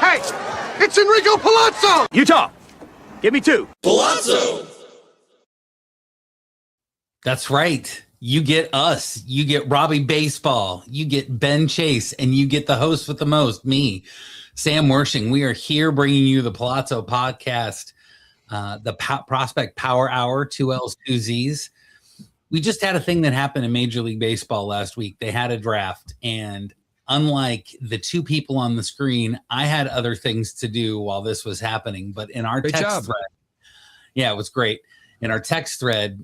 Hey, it's Enrico Palazzo! Utah, give me 2. Palazzo! That's right. You get us. You get Robbie Baseball. You get Ben Chase. And you get the host with the most, me, Sam Wershing. We are here bringing you the Palazzo podcast, the Prospect Power Hour, 2 L's, 2 Z's. We just had a thing that happened in Major League Baseball last week. They had a draft, and unlike the 2 people on the screen, I had other things to do while this was happening. But in our text thread, yeah, it was great. In our text thread,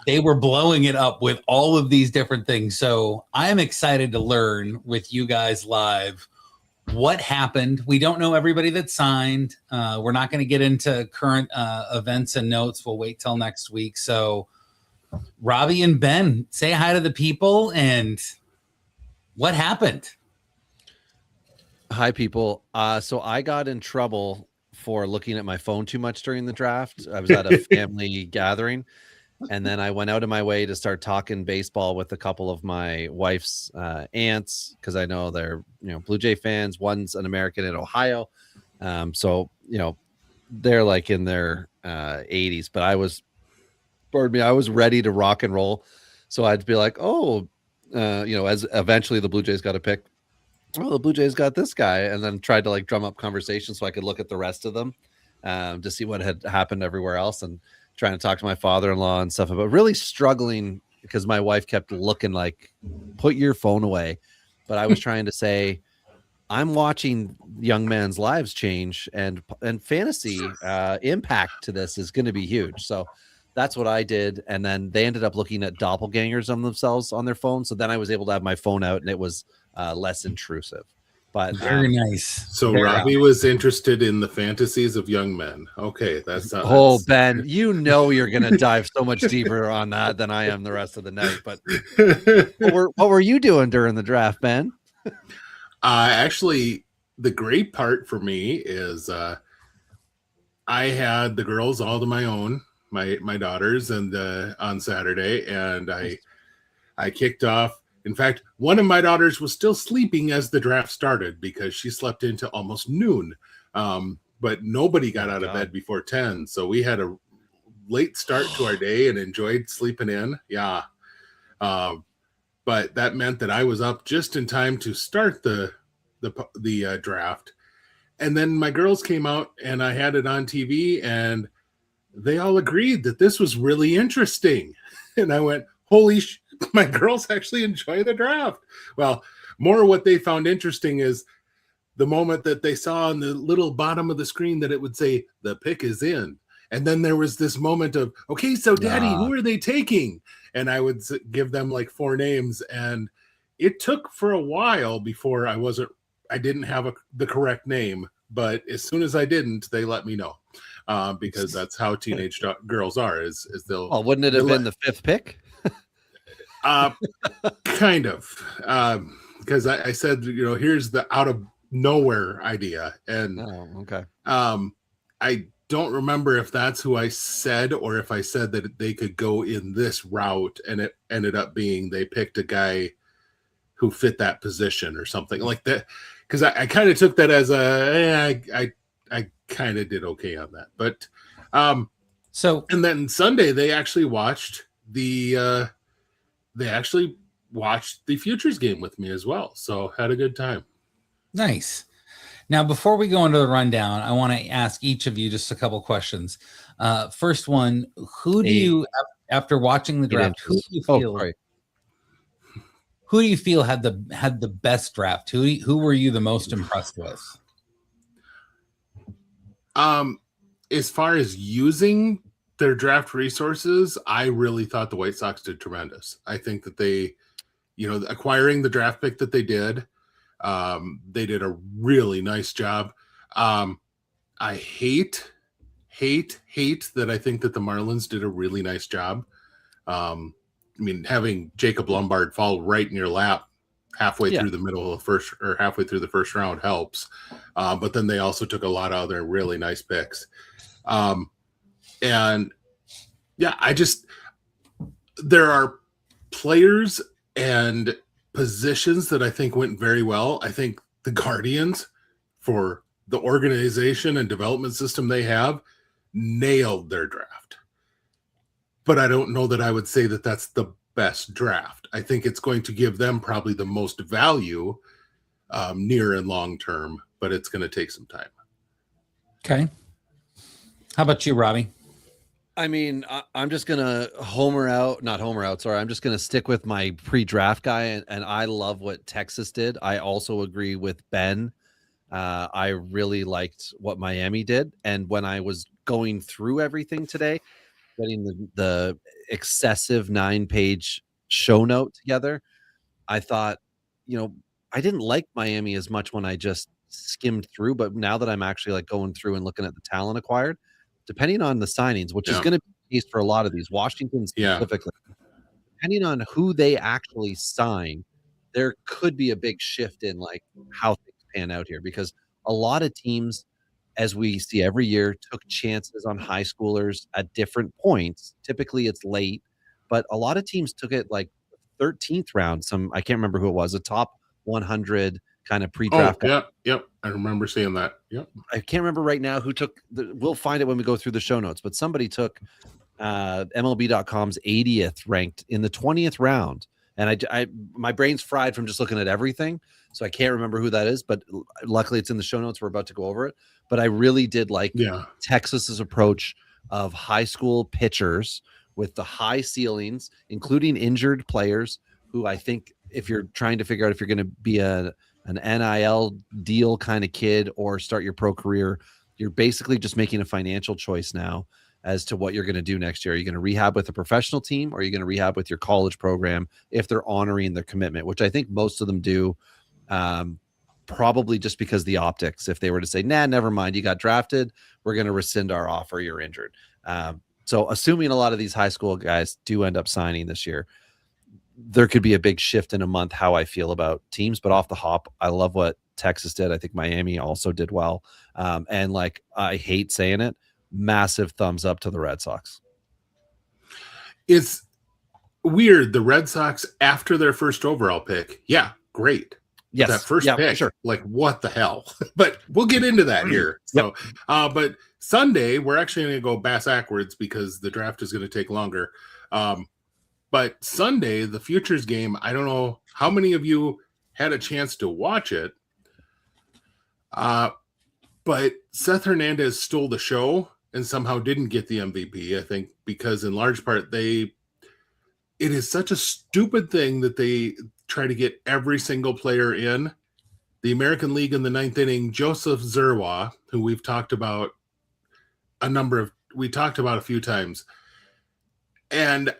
they were blowing it up with all of these different things. So I am excited to learn with you guys live what happened. We don't know everybody that signed. We're not going to get into current events and notes. We'll wait till next week. So Robbie and Ben, say hi to the people and what happened? Hi, people. So I got in trouble for looking at my phone too much during the draft. I was at a family gathering, and then I went out of my way to start talking baseball with a couple of my wife's aunts, because I know they're Blue Jay fans. One's an American in Ohio, so they're like in their 80s. But I was ready to rock and roll, so I'd be like, as eventually the Blue Jays got a pick. Oh, the Blue Jays got this guy, and then tried to drum up conversation so I could look at the rest of them to see what had happened everywhere else, and trying to talk to my father-in-law and stuff about really struggling because my wife kept looking like, put your phone away. But I was trying to say, I'm watching young men's lives change, and fantasy impact to this is going to be huge. So that's what I did. And then they ended up looking at doppelgangers on themselves on their phone. So then I was able to have my phone out, and it was less intrusive. But very nice. So very Robbie nice. was interested in the fantasies of young men. Okay, that's Ben, you're going to dive so much deeper on that than I am the rest of the night. But what were you doing during the draft, Ben? Actually, the great part for me is I had the girls all to my own, my daughters, and on Saturday, and I kicked off. In fact, one of my daughters was still sleeping as the draft started because she slept into almost noon. But nobody got out of bed before 10. So we had a late start to our day and enjoyed sleeping in. Yeah. But that meant that I was up just in time to start the draft. And then my girls came out and I had it on TV, and they all agreed that this was really interesting. And I went, holy shit. My girls actually enjoy the draft. Well, more what they found interesting is the moment that they saw on the little bottom of the screen that it would say the pick is in. And then there was this moment of, okay, so Daddy, who are they taking? And I would give them 4 names. And it took for a while before I didn't have the correct name. But as soon as I didn't, they let me know. Because that's how teenage girls are, is they'll. Oh, wouldn't it have been the 5th pick? Kind of, because I said, here's the out of nowhere idea. And okay. I don't remember if that's who I said, or if I said that they could go in this route, and it ended up being they picked a guy who fit that position or something like that. Because I kind of took that as I kind of did okay on that. But and then Sunday they actually watched the Futures game with me as well. So had a good time. Nice. Now, before we go into the rundown, I want to ask each of you just a couple questions. First one, who do you, after watching the draft, who do you feel had the best draft? Who were you the most impressed with? As far as using their draft resources, I really thought the White Sox did tremendous. I think that they, acquiring the draft pick that they did a really nice job. I hate that I think that the Marlins did a really nice job. Having Jacob Lombard fall right in your lap halfway through the middle of the first, or halfway through the first round helps. But then they also took a lot of other really nice picks. And yeah, there are players and positions that I think went very well. I think the Guardians, for the organization and development system they have nailed their draft. But I don't know that I would say that that's the best draft. I think it's going to give them probably the most value near and long term, but it's going to take some time. Okay. How about you, Robbie? I mean, I'm just going to I'm just going to stick with my pre-draft guy, and I love what Texas did. I also agree with Ben. I really liked what Miami did. And when I was going through everything today, getting the excessive 9-page show note together, I thought, I didn't like Miami as much when I just skimmed through, but now that I'm actually like going through and looking at the talent acquired, depending on the signings, which is going to be the case for a lot of these, Washington specifically, depending on who they actually sign, there could be a big shift in like how things pan out here, because a lot of teams, as we see every year, took chances on high schoolers at different points. Typically it's late, but a lot of teams took it like 13th round. I can't remember who it was, a top 100 kind of pre-draft. Yep. I remember seeing that. Yep. I can't remember right now who took we'll find it when we go through the show notes, but somebody took MLB.com's 80th ranked in the 20th round. And I my brain's fried from just looking at everything, so I can't remember who that is, but luckily it's in the show notes. We're about to go over it. But I really did like Texas's approach of high school pitchers with the high ceilings, including injured players who I think if you're trying to figure out if you're going to be an NIL deal kind of kid or start your pro career, you're basically just making a financial choice now as to what you're going to do next year. Are you going to rehab with a professional team, or are you going to rehab with your college program if they're honoring their commitment, which I think most of them do, probably just because the optics. If they were to say, nah, never mind, you got drafted, we're going to rescind our offer, you're injured. So assuming a lot of these high school guys do end up signing this year, there could be a big shift in a month how I feel about teams. But off the hop, I love what Texas did. I think Miami also did well. And like, I hate saying it, massive thumbs up to the Red Sox. It's weird. The Red Sox, after their first overall pick, great. Yes, that first pick, sure. Like, what the hell? But we'll get into that here. So, but Sunday, we're actually going to go backwards because the draft is going to take longer. But Sunday, the Futures game, I don't know how many of you had a chance to watch it. But Seth Hernandez stole the show and somehow didn't get the MVP, I think, because in large part, it is such a stupid thing that they try to get every single player in. The American League in the ninth inning, Joseph Zerwa, who we've talked about a few times, and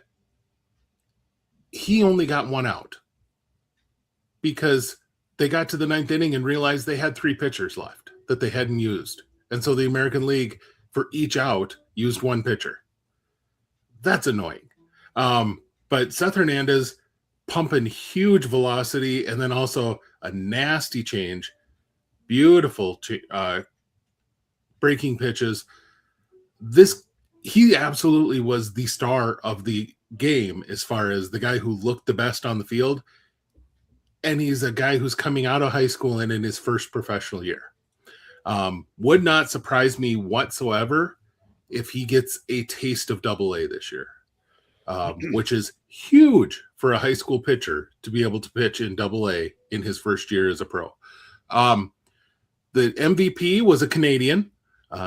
he only got one out because they got to the ninth inning and realized they had 3 pitchers left that they hadn't used. And so the American League, for each out, used 1 pitcher. That's annoying. But Seth Hernandez pumping huge velocity and then also a nasty change. Beautiful breaking pitches. He absolutely was the star of the game as far as the guy who looked the best on the field. And he's a guy who's coming out of high school and in his first professional year. Would not surprise me whatsoever if he gets a taste of AA this year, which is huge for a high school pitcher to be able to pitch in AA in his first year as a pro. The MVP was a Canadian,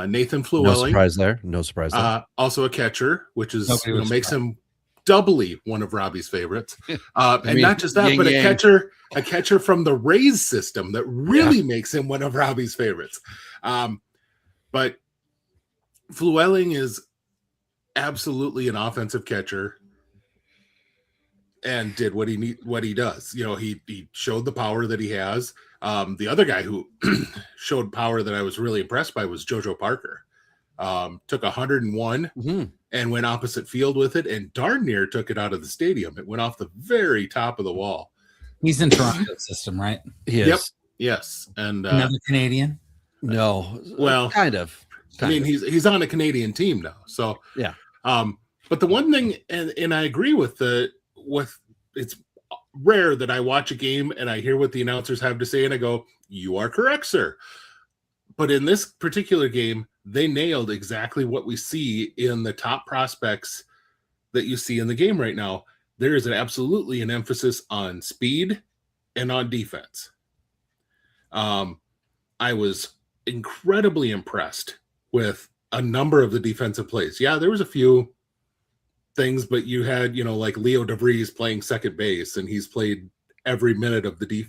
Nathan Flewelling. No surprise there. Also a catcher, which is makes him doubly one of Robbie's favorites. And not just that, but a catcher from the Rays system that really makes him one of Robbie's favorites. But Flewelling is absolutely an offensive catcher and did what he does. He showed the power that he has. The other guy who showed power that I was really impressed by was JoJo Parker. Took 101 and went opposite field with it, and darn near took it out of the stadium. It went off the very top of the wall. He's in Toronto system, right? He is. Yep. Yes. And another Canadian? No. Well, kind of. He's on a Canadian team now. So yeah. But the one thing, and I agree with it's rare that I watch a game and I hear what the announcers have to say and I go, "You are correct, sir." But in this particular game, they nailed exactly what we see in the top prospects that you see in the game right now. There is absolutely an emphasis on speed and on defense. I was incredibly impressed with a number of the defensive plays. Yeah, there was a few things, but you had, like Leo DeVries playing second base, and he's played every minute of the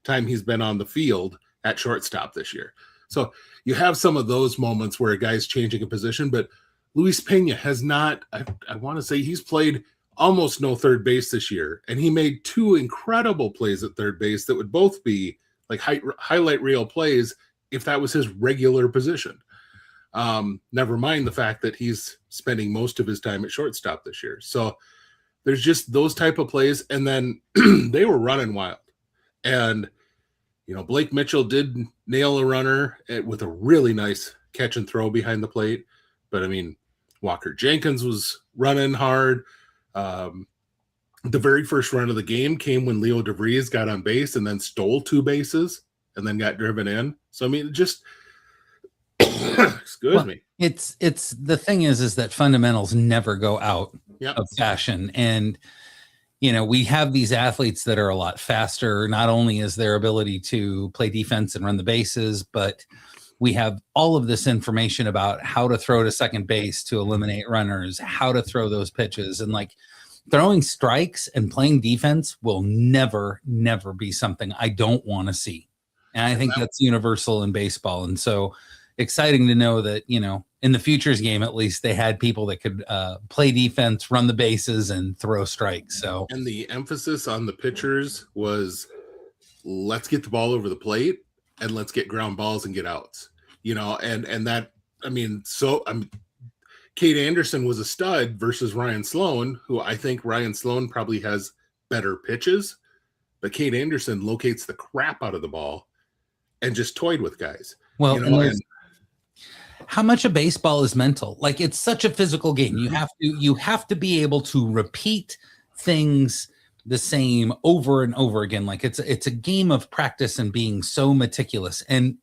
time he's been on the field at shortstop this year. So you have some of those moments where a guy's changing a position, but Luis Pena has not, I want to say he's played almost no third base this year, and he made two incredible plays at third base that would both be like highlight reel plays if that was his regular position. Never mind the fact that he's spending most of his time at shortstop this year. So there's just those type of plays. And then they were running wild. And, Blake Mitchell did nail a runner with a really nice catch and throw behind the plate. But, Walker Jenkins was running hard. The very first run of the game came when Leo DeVries got on base and then stole two bases and then got driven in. So, just excuse me. It's the thing is that fundamentals never go out of fashion. And, we have these athletes that are a lot faster. Not only is their ability to play defense and run the bases, but we have all of this information about how to throw to second base to eliminate runners, how to throw those pitches. And throwing strikes and playing defense will never, never be something I don't want to see. And I think that's universal in baseball. And so exciting to know that, in the futures game, at least they had people that could play defense, run the bases, and throw strikes. So, and the emphasis on the pitchers was let's get the ball over the plate and let's get ground balls and get outs, and that, Kate Anderson was a stud versus Ryan Sloan, who I think Ryan Sloan probably has better pitches, but Kate Anderson locates the crap out of the ball and just toyed with guys. Well, how much of baseball is mental? It's such a physical game. You have to be able to repeat things the same over and over again. It's a game of practice and being so meticulous. And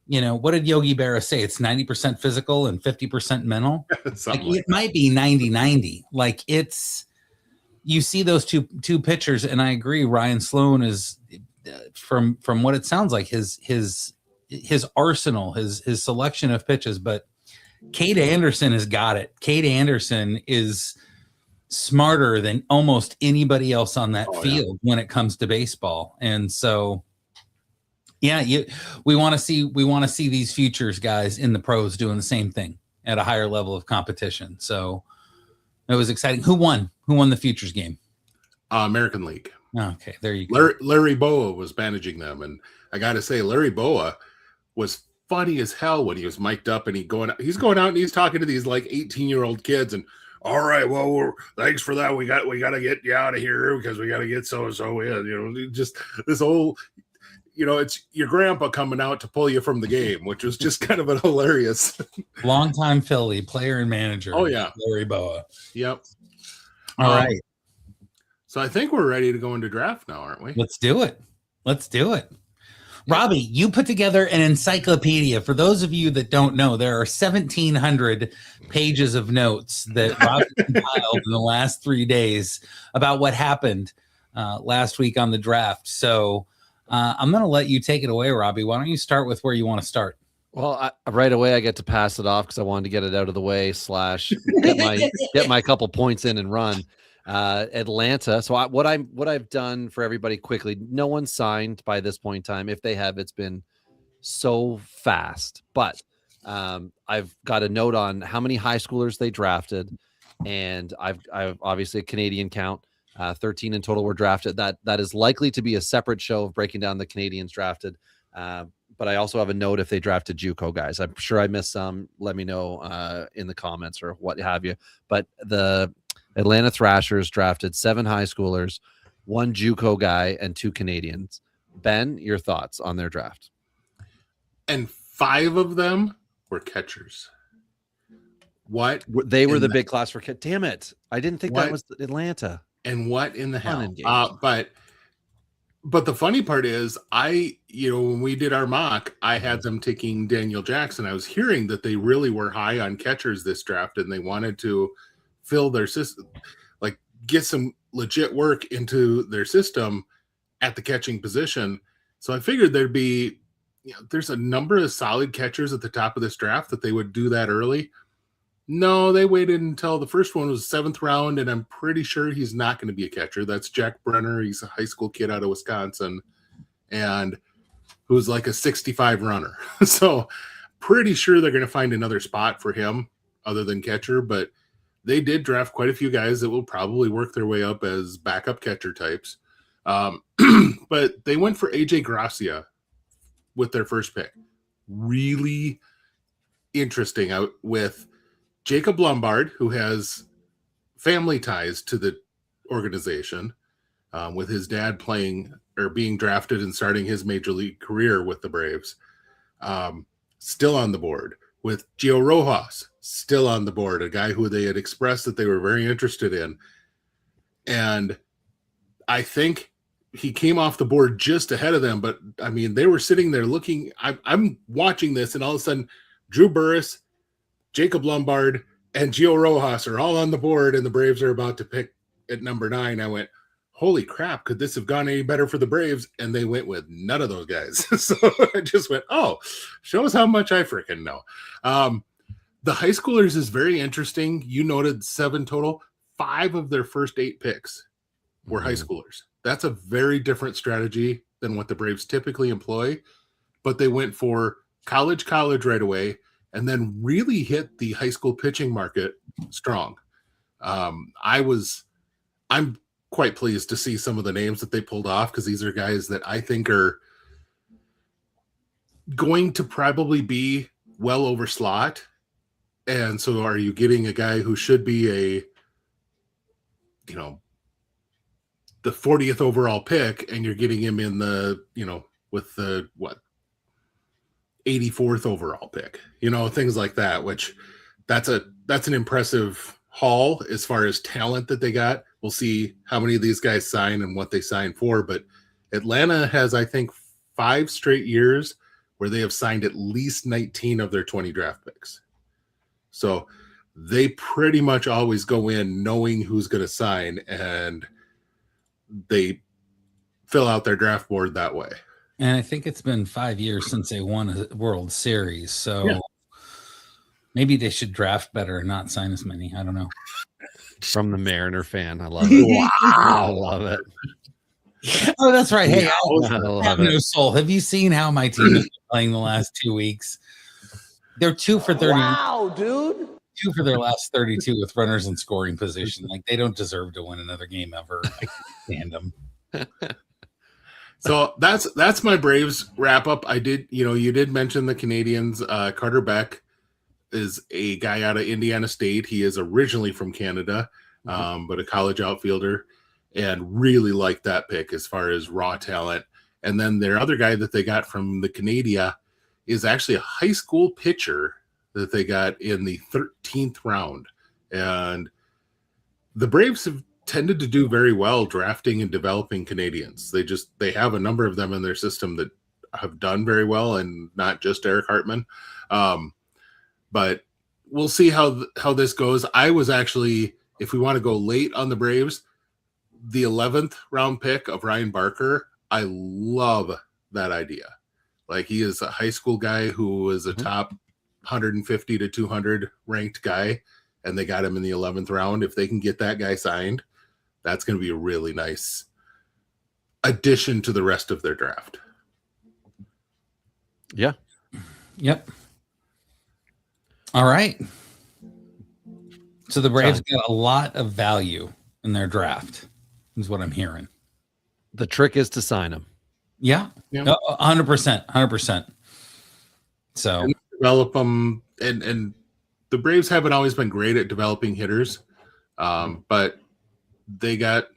what did Yogi Berra say? It's 90% physical and 50% mental. It might be 90-90. You see those two pitchers, and I agree. Ryan Sloan is, from what it sounds like, his arsenal, his selection of pitches, but Kate Anderson has got it. Kate Anderson is smarter than almost anybody else on that field when it comes to baseball. And so, we want to see these futures guys in the pros doing the same thing at a higher level of competition. So it was exciting. Who won the futures game? American League. Okay, there you go. Larry Boa was managing them, and I got to say, Larry Boa was funny as hell when he was mic'd up and he's going out and he's talking to these 18-year-old kids, and all right, well, thanks for that. We got to get you out of here because we got to get so in. Just this whole, it's your grandpa coming out to pull you from the game, which was just kind of an hilarious. Longtime Philly player and manager. Oh yeah, Larry Boa. Yep. All right. So I think we're ready to go into draft now, aren't we? Let's do it. Robbie, you put together an encyclopedia. For those of you that don't know, there are 1,700 pages of notes that Robbie compiled in the last 3 days about what happened last week on the draft. So I'm going to let you take it away, Robbie. Why don't you start with where you want to start? Well, right away I get to pass it off because I wanted to get it out of the way / get my couple points in and run. Atlanta. So what I've done for everybody quickly, no one signed by this point in time. If they have, it's been so fast, but I've got a note on how many high schoolers they drafted. And I've obviously a Canadian count, 13 in total were drafted. That is likely to be a separate show of breaking down the Canadians drafted. But I also have a note if they drafted JUCO guys. I'm sure I missed some. Let me know in the comments or what have you. But the Atlanta Thrashers drafted 7 high schoolers, 1 JUCO guy, and 2 Canadians. Ben, your thoughts on their draft? And 5 of them were catchers. What? They were the big class for catch. Damn it. I didn't think that was Atlanta. And what in the hell? But But the funny part is, when we did our mock, I had them taking Daniel Jackson. I was hearing that they really were high on catchers this draft, and they wanted to fill their system, like get some legit work into their system at the catching position. So I figured there's a number of solid catchers at the top of this draft that they would do that early. No, they waited until the first one was 7th round, and I'm pretty sure he's not going to be a catcher. That's Jack Brenner. He's a high school kid out of Wisconsin, and who's like a 65 runner. So pretty sure they're going to find another spot for him other than catcher, but they did draft quite a few guys that will probably work their way up as backup catcher types. But they went for AJ Gracia with their first pick. Really interesting out with Jacob Lombard, who has family ties to the organization, with his dad playing or being drafted and starting his major league career with the Braves, still on the board. With Gio Rojas, still on the board, a guy who they had expressed that they were very interested in. And I think he came off the board just ahead of them, but I mean, they were sitting there looking. I'm watching this, and all of a sudden, Drew Burris, Jacob Lombard, and Gio Rojas are all on the board, and the Braves are about to pick at number 9. I went, holy crap, could this have gone any better for the Braves? And they went with none of those guys. So I just went, oh, shows how much I freaking know. The high schoolers is very interesting. You noted 7 total. 5 of their first 8 picks were high schoolers. That's a very different strategy than what the Braves typically employ, but they went for college right away, and then really hit the high school pitching market strong. I'm quite pleased to see some of the names that they pulled off, because these are guys that I think are going to probably be well over slot. And so are you getting a guy who should be the 40th overall pick, and you're getting him in with the 84th overall pick, things like that, which that's an impressive haul as far as talent that they got. We'll see how many of these guys sign and what they sign for, but Atlanta has, I think, 5 straight years where they have signed at least 19 of their 20 draft picks. So they pretty much always go in knowing who's going to sign, and they fill out their draft board that way. And I think it's been 5 years since they won a World Series. So maybe they should draft better and not sign as many. I don't know. From the Mariner fan. I love it. Wow. I love it. Oh, that's right. Hey, I have no soul. Have you seen how my team has been playing the last 2 weeks? They're 2 for 30. Wow, dude. 2 for their last 32 with runners in scoring position. Like, they don't deserve to win another game ever. I can't stand them. So that's my Braves wrap up. I did, you did mention the Canadians. Carter Beck is a guy out of Indiana State. He is originally from Canada, but a college outfielder, and really liked that pick as far as raw talent. And then their other guy that they got from the Canada is actually a high school pitcher that they got in the 13th round. And the Braves have tended to do very well drafting and developing Canadians. They have a number of them in their system that have done very well, and not just Eric Hartman. But we'll see how this goes. I was actually, if we want to go late on the Braves, the 11th round pick of Ryan Barker, I love that idea. Like, he is a high school guy who was a top 150 to 200 ranked guy, and they got him in the 11th round. If they can get that guy signed, that's going to be a really nice addition to the rest of their draft. Yeah. Yep. All right. So the Braves got a lot of value in their draft, is what I'm hearing. The trick is to sign them. Yeah. 100%. 100%. So and develop them, and the Braves haven't always been great at developing hitters, but they got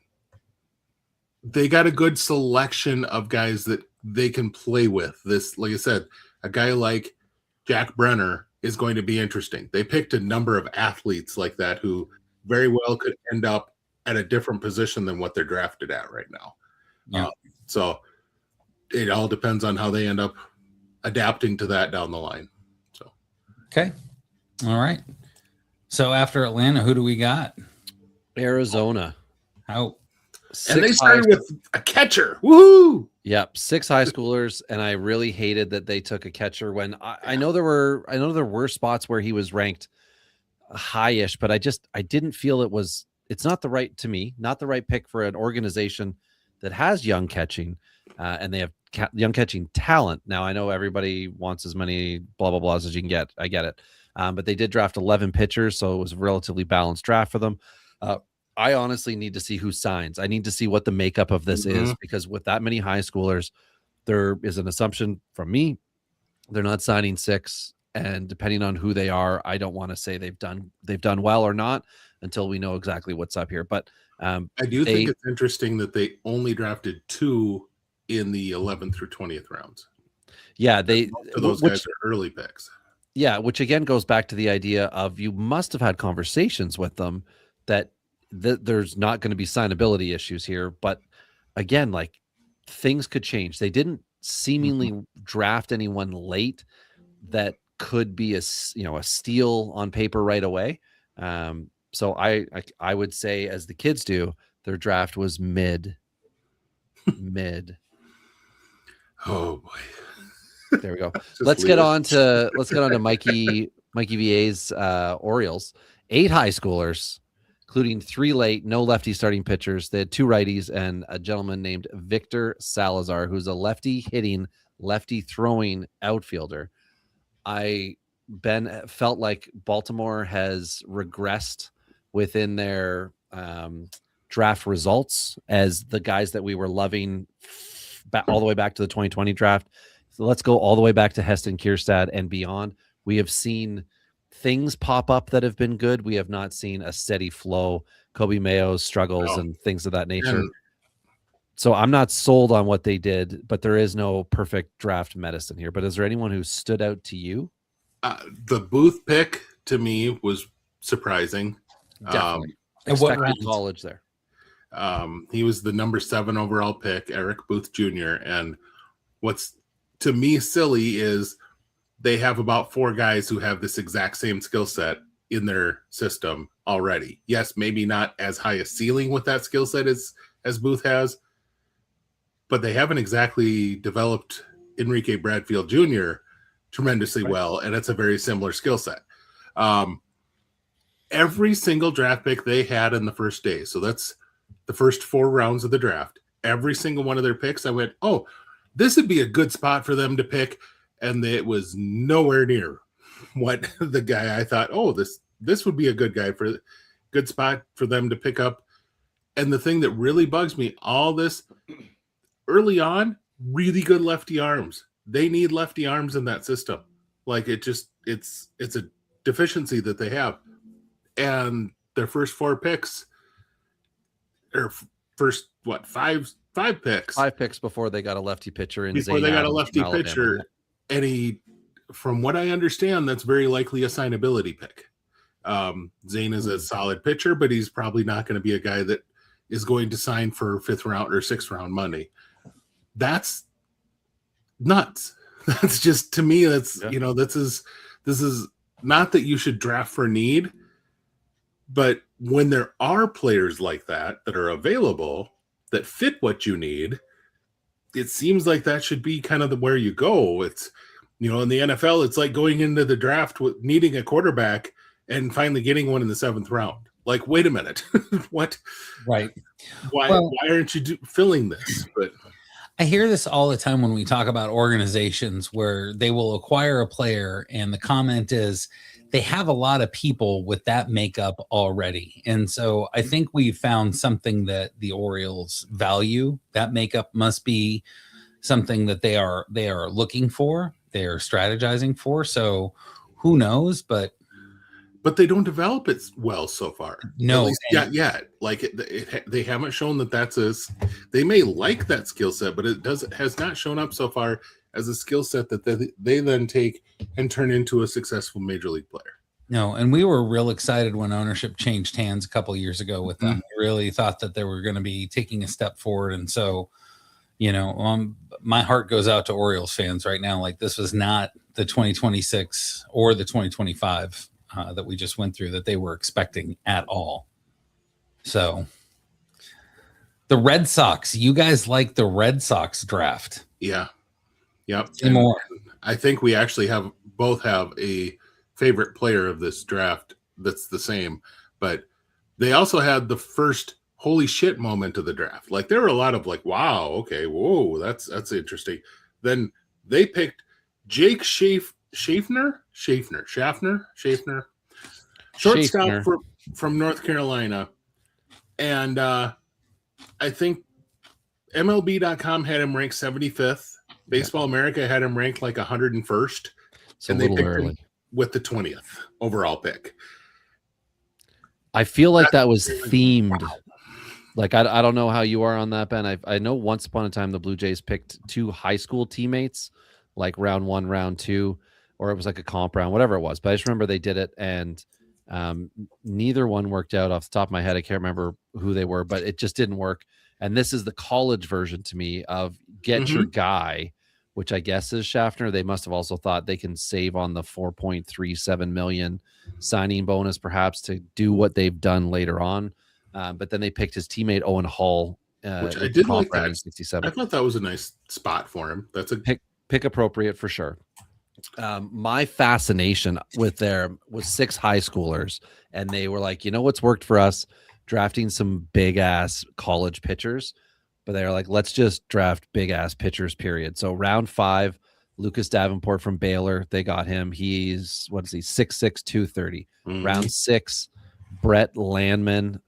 a good selection of guys that they can play with. This, like I said, a guy like Jack Brenner is going to be interesting. They picked a number of athletes like that who very well could end up at a different position than what they're drafted at right now. Yeah. So it all depends on how they end up adapting to that down the line. So, okay. All right. So after Atlanta, who do we got? Arizona. How? and they started with a catcher. Woohoo! Yep, 6 high schoolers, and I really hated that they took a catcher when I know there were spots where he was ranked high-ish, but I didn't feel it's not the right, to me, not the right pick for an organization that has young catching, and they have young catching talent. Now I know everybody wants as many blah blah blahs as you can get. I get it, but they did draft 11 pitchers, so it was a relatively balanced draft for them. I honestly need to see who signs. I need to see what the makeup of this is, because with that many high schoolers, there is an assumption from me they're not signing 6. And depending on who they are, I don't want to say they've done well or not until we know exactly what's up here. But I do think it's interesting that they only drafted 2 in the 11th through 20th rounds. Yeah, those guys are early picks. Yeah, which again goes back to the idea of you must have had conversations with them that there's not going to be signability issues here. But again, like, things could change. They didn't seemingly draft anyone late that could be a steal on paper right away. So I would say, as the kids do, their draft was mid. Oh boy. There we go. Let's get on to Mikey VA's Orioles. 8 high schoolers, including 3 late, no lefty starting pitchers. They had 2 righties and a gentleman named Victor Salazar, who's a lefty hitting, lefty throwing outfielder. Ben felt like Baltimore has regressed within their draft results as the guys that we were loving all the way back to the 2020 draft. So let's go all the way back to Heston Kierstad and beyond. We have seen things pop up that have been good. We have not seen a steady flow. Kobe Mayo's struggles and things of that nature. So I'm not sold on what they did, but there is no perfect draft medicine here. But is there anyone who stood out to you? The Booth pick to me was surprising. Definitely. Expected college there. He was the number 7 overall pick, Eric Booth Jr. And what's to me silly is they have about 4 guys who have this exact same skill set in their system already. Yes, maybe not as high a ceiling with that skill set as Booth has, but they haven't exactly developed Enrique Bradfield Jr. tremendously well, and it's a very similar skill set. Every single draft pick they had in the first day, so that's the first 4 rounds of the draft, every single one of their picks, I went, oh, this would be a good spot for them to pick, and it was nowhere near what the guy I thought, oh, this would be a good spot for them to pick up. And the thing that really bugs me, all this early on, really good lefty arms. They need lefty arms in that system. Like, it's a deficiency that they have. And their first 4 picks, or first, 5 picks? 5 picks before they got a lefty pitcher. Before they got a lefty pitcher. And from what I understand, that's very likely a signability pick. Zane is a solid pitcher, but he's probably not going to be a guy that is going to sign for 5th round or 6th round money. That's nuts. That's just, to me, that's, this is not that you should draft for need, but when there are players like that are available that fit what you need, it seems like that should be kind of where you go. It's, in the NFL, it's like going into the draft with needing a quarterback and finally getting one in the 7th round. Like, wait a minute, what? Right. Why aren't you filling this? But I hear this all the time when we talk about organizations where they will acquire a player and the comment is they have a lot of people with that makeup already. And so I think we found something that the Orioles value. That makeup must be something that they are looking for, they are strategizing for. So who knows, but they don't develop it well so far. No, at least yet. Like they haven't shown that they may like that skill set, but has not shown up so far as a skill set that they then take and turn into a successful major league player. No, and we were real excited when ownership changed hands a couple of years ago with them. We really thought that they were going to be taking a step forward, and so My heart goes out to Orioles fans right now. Like, this was not the 2026 or the 2025 that we just went through that they were expecting at all. So the Red Sox, you guys like the Red Sox draft? Yeah. Yep. Say more. I think we actually both have a favorite player of this draft that's the same, but they also had the first holy shit moment of the draft. Like, there were a lot of like, wow, okay, whoa, that's interesting. Then they picked Jake Schaffner, shortstop from North Carolina. And I think MLB.com had him ranked 75th. Baseball America had him ranked like 101st. So and a they little picked early. him with the 20th overall pick. I feel like that was themed. Wow. Like, I don't know how you are on that, Ben. I know once upon a time the Blue Jays picked 2 high school teammates, like round 1, round 2, or it was like a comp round, whatever it was. But I just remember they did it, and neither one worked out. Off the top of my head, I can't remember who they were, but it just didn't work. And this is the college version to me of get your guy, which I guess is Schaffner. They must have also thought they can save on the $4.37 million signing bonus, perhaps, to do what they've done later on. But then they picked his teammate Owen Hall, which I did like that. 67. I thought that was a nice spot for him. That's a pick appropriate for sure. My fascination with them was 6 high schoolers, and they were like, what's worked for us? Drafting some big ass college pitchers, but they're like, let's just draft big ass pitchers, period. So round 5, Lucas Davenport from Baylor, they got him. He's 6'6", 230. Round 6, Brett Landman,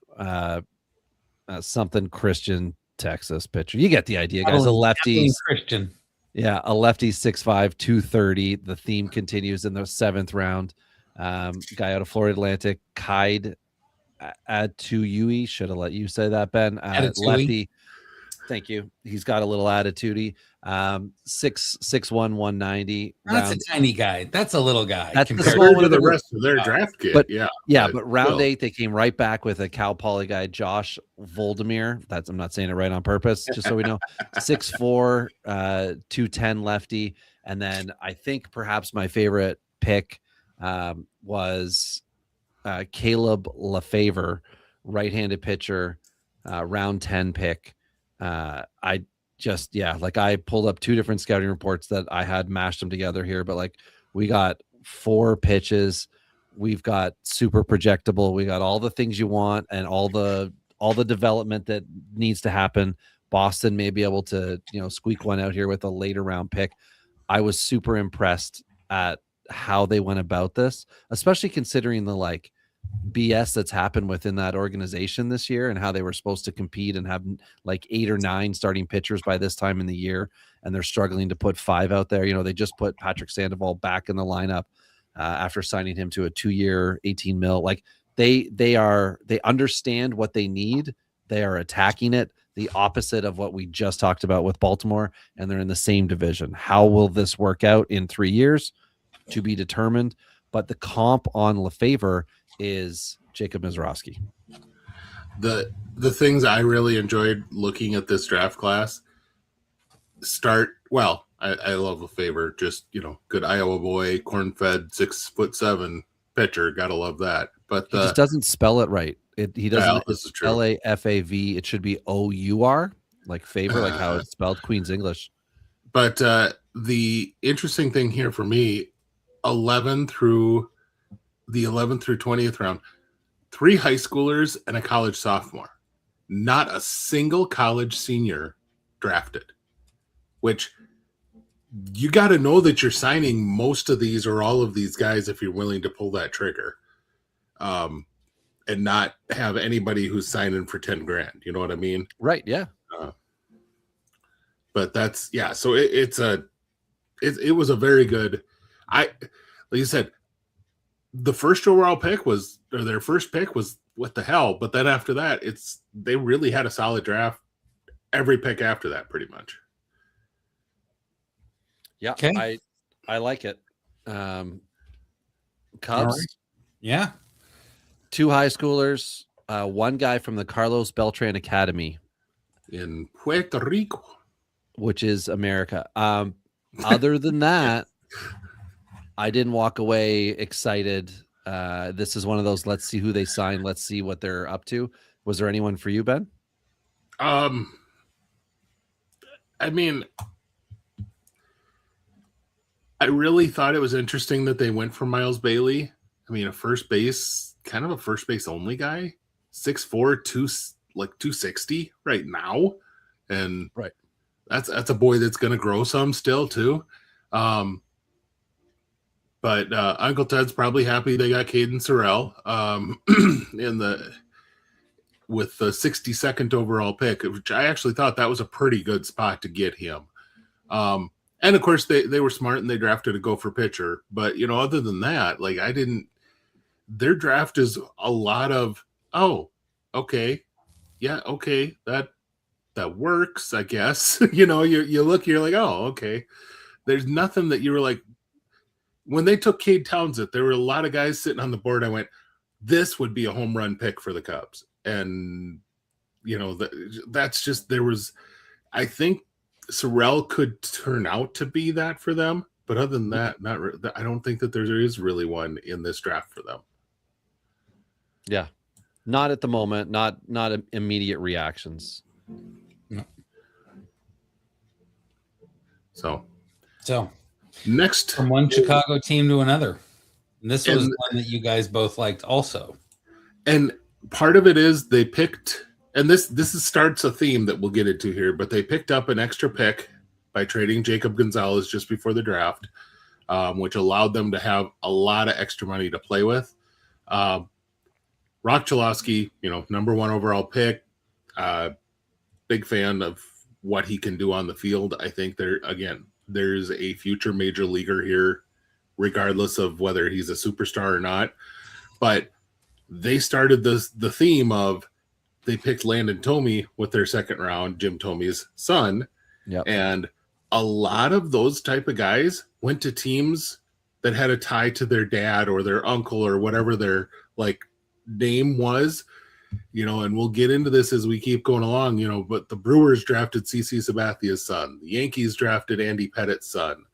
something Christian, Texas pitcher. You get the idea, guys. A lefty. Christian. Yeah, a lefty, 6'5", 230. The theme continues in the 7th round. Guy out of Florida Atlantic, Kaid Atuyui. Should have let you say that, Ben. Lefty. Thank you. He's got a little attitude-y. 6'1", 190. That's a tiny guy. That's a little guy. That's compared to the rest of their draft kit. But but round 8, they came right back with a Cal Poly guy, Josh Voldemir. I'm not saying it right on purpose, just so we know. 6'4", 210 lefty. And then I think perhaps my favorite pick was Caleb Lefevre, right-handed pitcher, round 10 pick. I pulled up 2 different scouting reports that I had mashed them together here, but like, we got 4 pitches, we've got super projectable, we got all the things you want and all the development that needs to happen. Boston may be able to, squeak one out here with a later round pick. I was super impressed at how they went about this, especially considering the like BS that's happened within that organization this year and how they were supposed to compete and have like 8 or 9 starting pitchers by this time in the year. And they're struggling to put 5 out there. They just put Patrick Sandoval back in the lineup after signing him to a 2-year, $18 million. Like they understand what they need. They are attacking it. The opposite of what we just talked about with Baltimore, and they're in the same division. How will this work out in 3 years? To be determined. But the comp on Lefevre is Jacob Mizrahi. The things I really enjoyed looking at this draft class I love Lefevre, just good Iowa boy, corn-fed, 6'7" pitcher, gotta love that. But he just doesn't spell it right. He doesn't. This is true. Lafav. It should be OUR, like favor, like how it's spelled, Queen's English. But the interesting thing here for me, 11th through 20th round, 3 high schoolers and a college sophomore. Not a single college senior drafted, which you got to know that you're signing most of these or all of these guys if you're willing to pull that trigger, and not have anybody who's signing for 10 grand. You know what I mean? Right. Yeah. But that's, yeah. So it was a very good, like you said, the first overall pick their first pick was what the hell. But then after that, they really had a solid draft. Every pick after that, pretty much. Yeah. Okay. I like it. Cubs. Right. Yeah. 2 high schoolers, 1 guy from the Carlos Beltran Academy in Puerto Rico. which is America. Other than that, I didn't walk away excited. This is one of those, let's see who they sign. Let's see what they're up to. Was there anyone for you, Ben? I mean, I really thought it was interesting that they went for Miles Bailey. I mean, kind of a first base only guy, 6'4", 260 right now. And right, that's a boy that's going to grow some still too. But Uncle Ted's probably happy they got Caden Sorrell with the 62nd overall pick, which I actually thought that was a pretty good spot to get him. And of course they were smart and they drafted a gopher pitcher. But other than that, their draft is a lot of, oh, okay, yeah, okay, that works, I guess. You look, you're like, oh, okay. There's nothing that you were like, when they took Cade Townsend, there were a lot of guys sitting on the board. I went, this would be a home run pick for the Cubs. And, that's just, I think Sorrell could turn out to be that for them. But other than that, I don't think that there is really one in this draft for them. Yeah. Not at the moment, not immediate reactions. No. So next, from one Chicago team to another. And this was one that you guys both liked also. And part of it is they picked, and this starts a theme that we'll get into here, but they picked up an extra pick by trading Jacob Gonzalez just before the draft, which allowed them to have a lot of extra money to play with. Rock Chalosky, number 1 overall pick, big fan of what he can do on the field. I think there's a future major leaguer here, regardless of whether he's a superstar or not. But they started the theme of, they picked Landon Tomey with their second round, Jim Tomey's son. Yep. And a lot of those type of guys went to teams that had a tie to their dad or their uncle or whatever their name was, and we'll get into this as we keep going along, but the Brewers drafted CC Sabathia's son. The Yankees drafted Andy Pettit's son.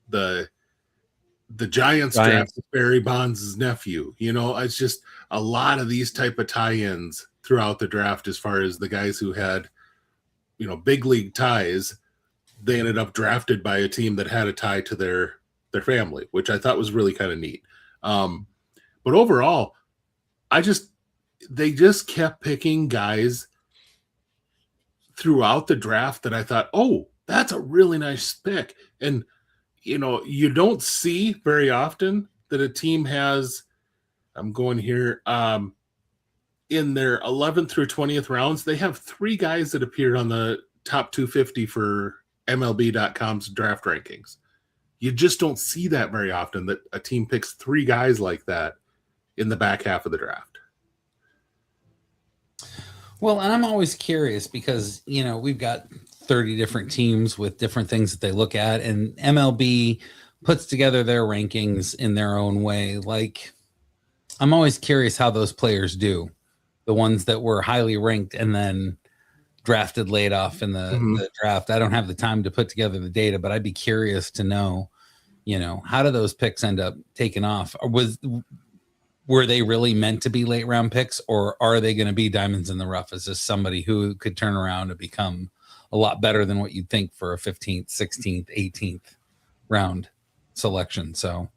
The Giants drafted Barry Bonds' nephew. It's just a lot of these type of tie-ins throughout the draft as far as the guys who had, big league ties. They ended up drafted by a team that had a tie to their family, which I thought was really kind of neat. But overall, they just kept picking guys throughout the draft that I thought, oh, that's a really nice pick. And, you don't see very often that a team has, I'm going here, in their 11th through 20th rounds, they have 3 guys that appeared on the top 250 for MLB.com's draft rankings. You just don't see that very often, that a team picks 3 guys like that in the back half of the draft. Well, and I'm always curious because, we've got 30 different teams with different things that they look at, and MLB puts together their rankings in their own way. I'm always curious how those players do, the ones that were highly ranked and then drafted late off in the draft. I don't have the time to put together the data, but I'd be curious to know, how do those picks end up taking off? Or were they really meant to be late round picks, or are they going to be diamonds in the rough? Is this somebody who could turn around and become a lot better than what you'd think for a 15th, 16th, 18th round selection? So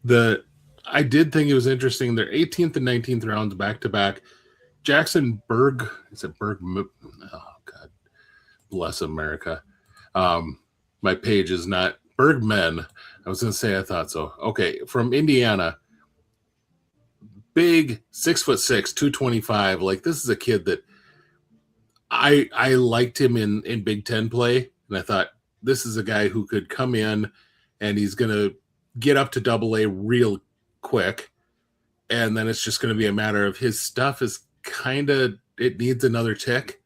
I did think it was interesting. Their 18th and 19th rounds back to back. Jackson Berg, is it Berg? Oh God, bless America. My page is not Bergman. I was going to say I thought so. Okay, from Indiana. Big, 6'6", 225. This is a kid that I liked him in Big Ten play, and I thought this is a guy who could come in and he's going to get up to AA real quick, and then it's just going to be a matter of his stuff is it needs another tick,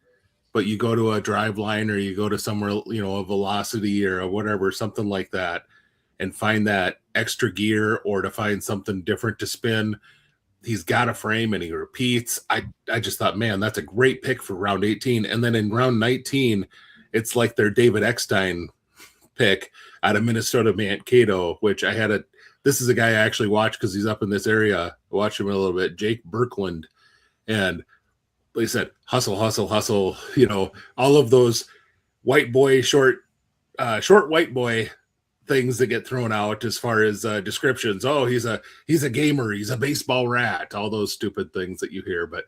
but you go to a drive line or you go to somewhere, a velocity or a whatever, something like that, and find that extra gear or to find something different to spin. he's got a frame and he repeats. I just thought, man, that's a great pick for round 18. And then in round 19, it's like their David Eckstein pick out of Minnesota Mankato, which this is a guy I actually watch because he's up in this area. I watched him a little bit, Jake Birkland. And like I said, hustle, hustle, hustle, all of those white boy, short white boy things that get thrown out as far as descriptions. Oh, he's a gamer, he's a baseball rat, all those stupid things that you hear. But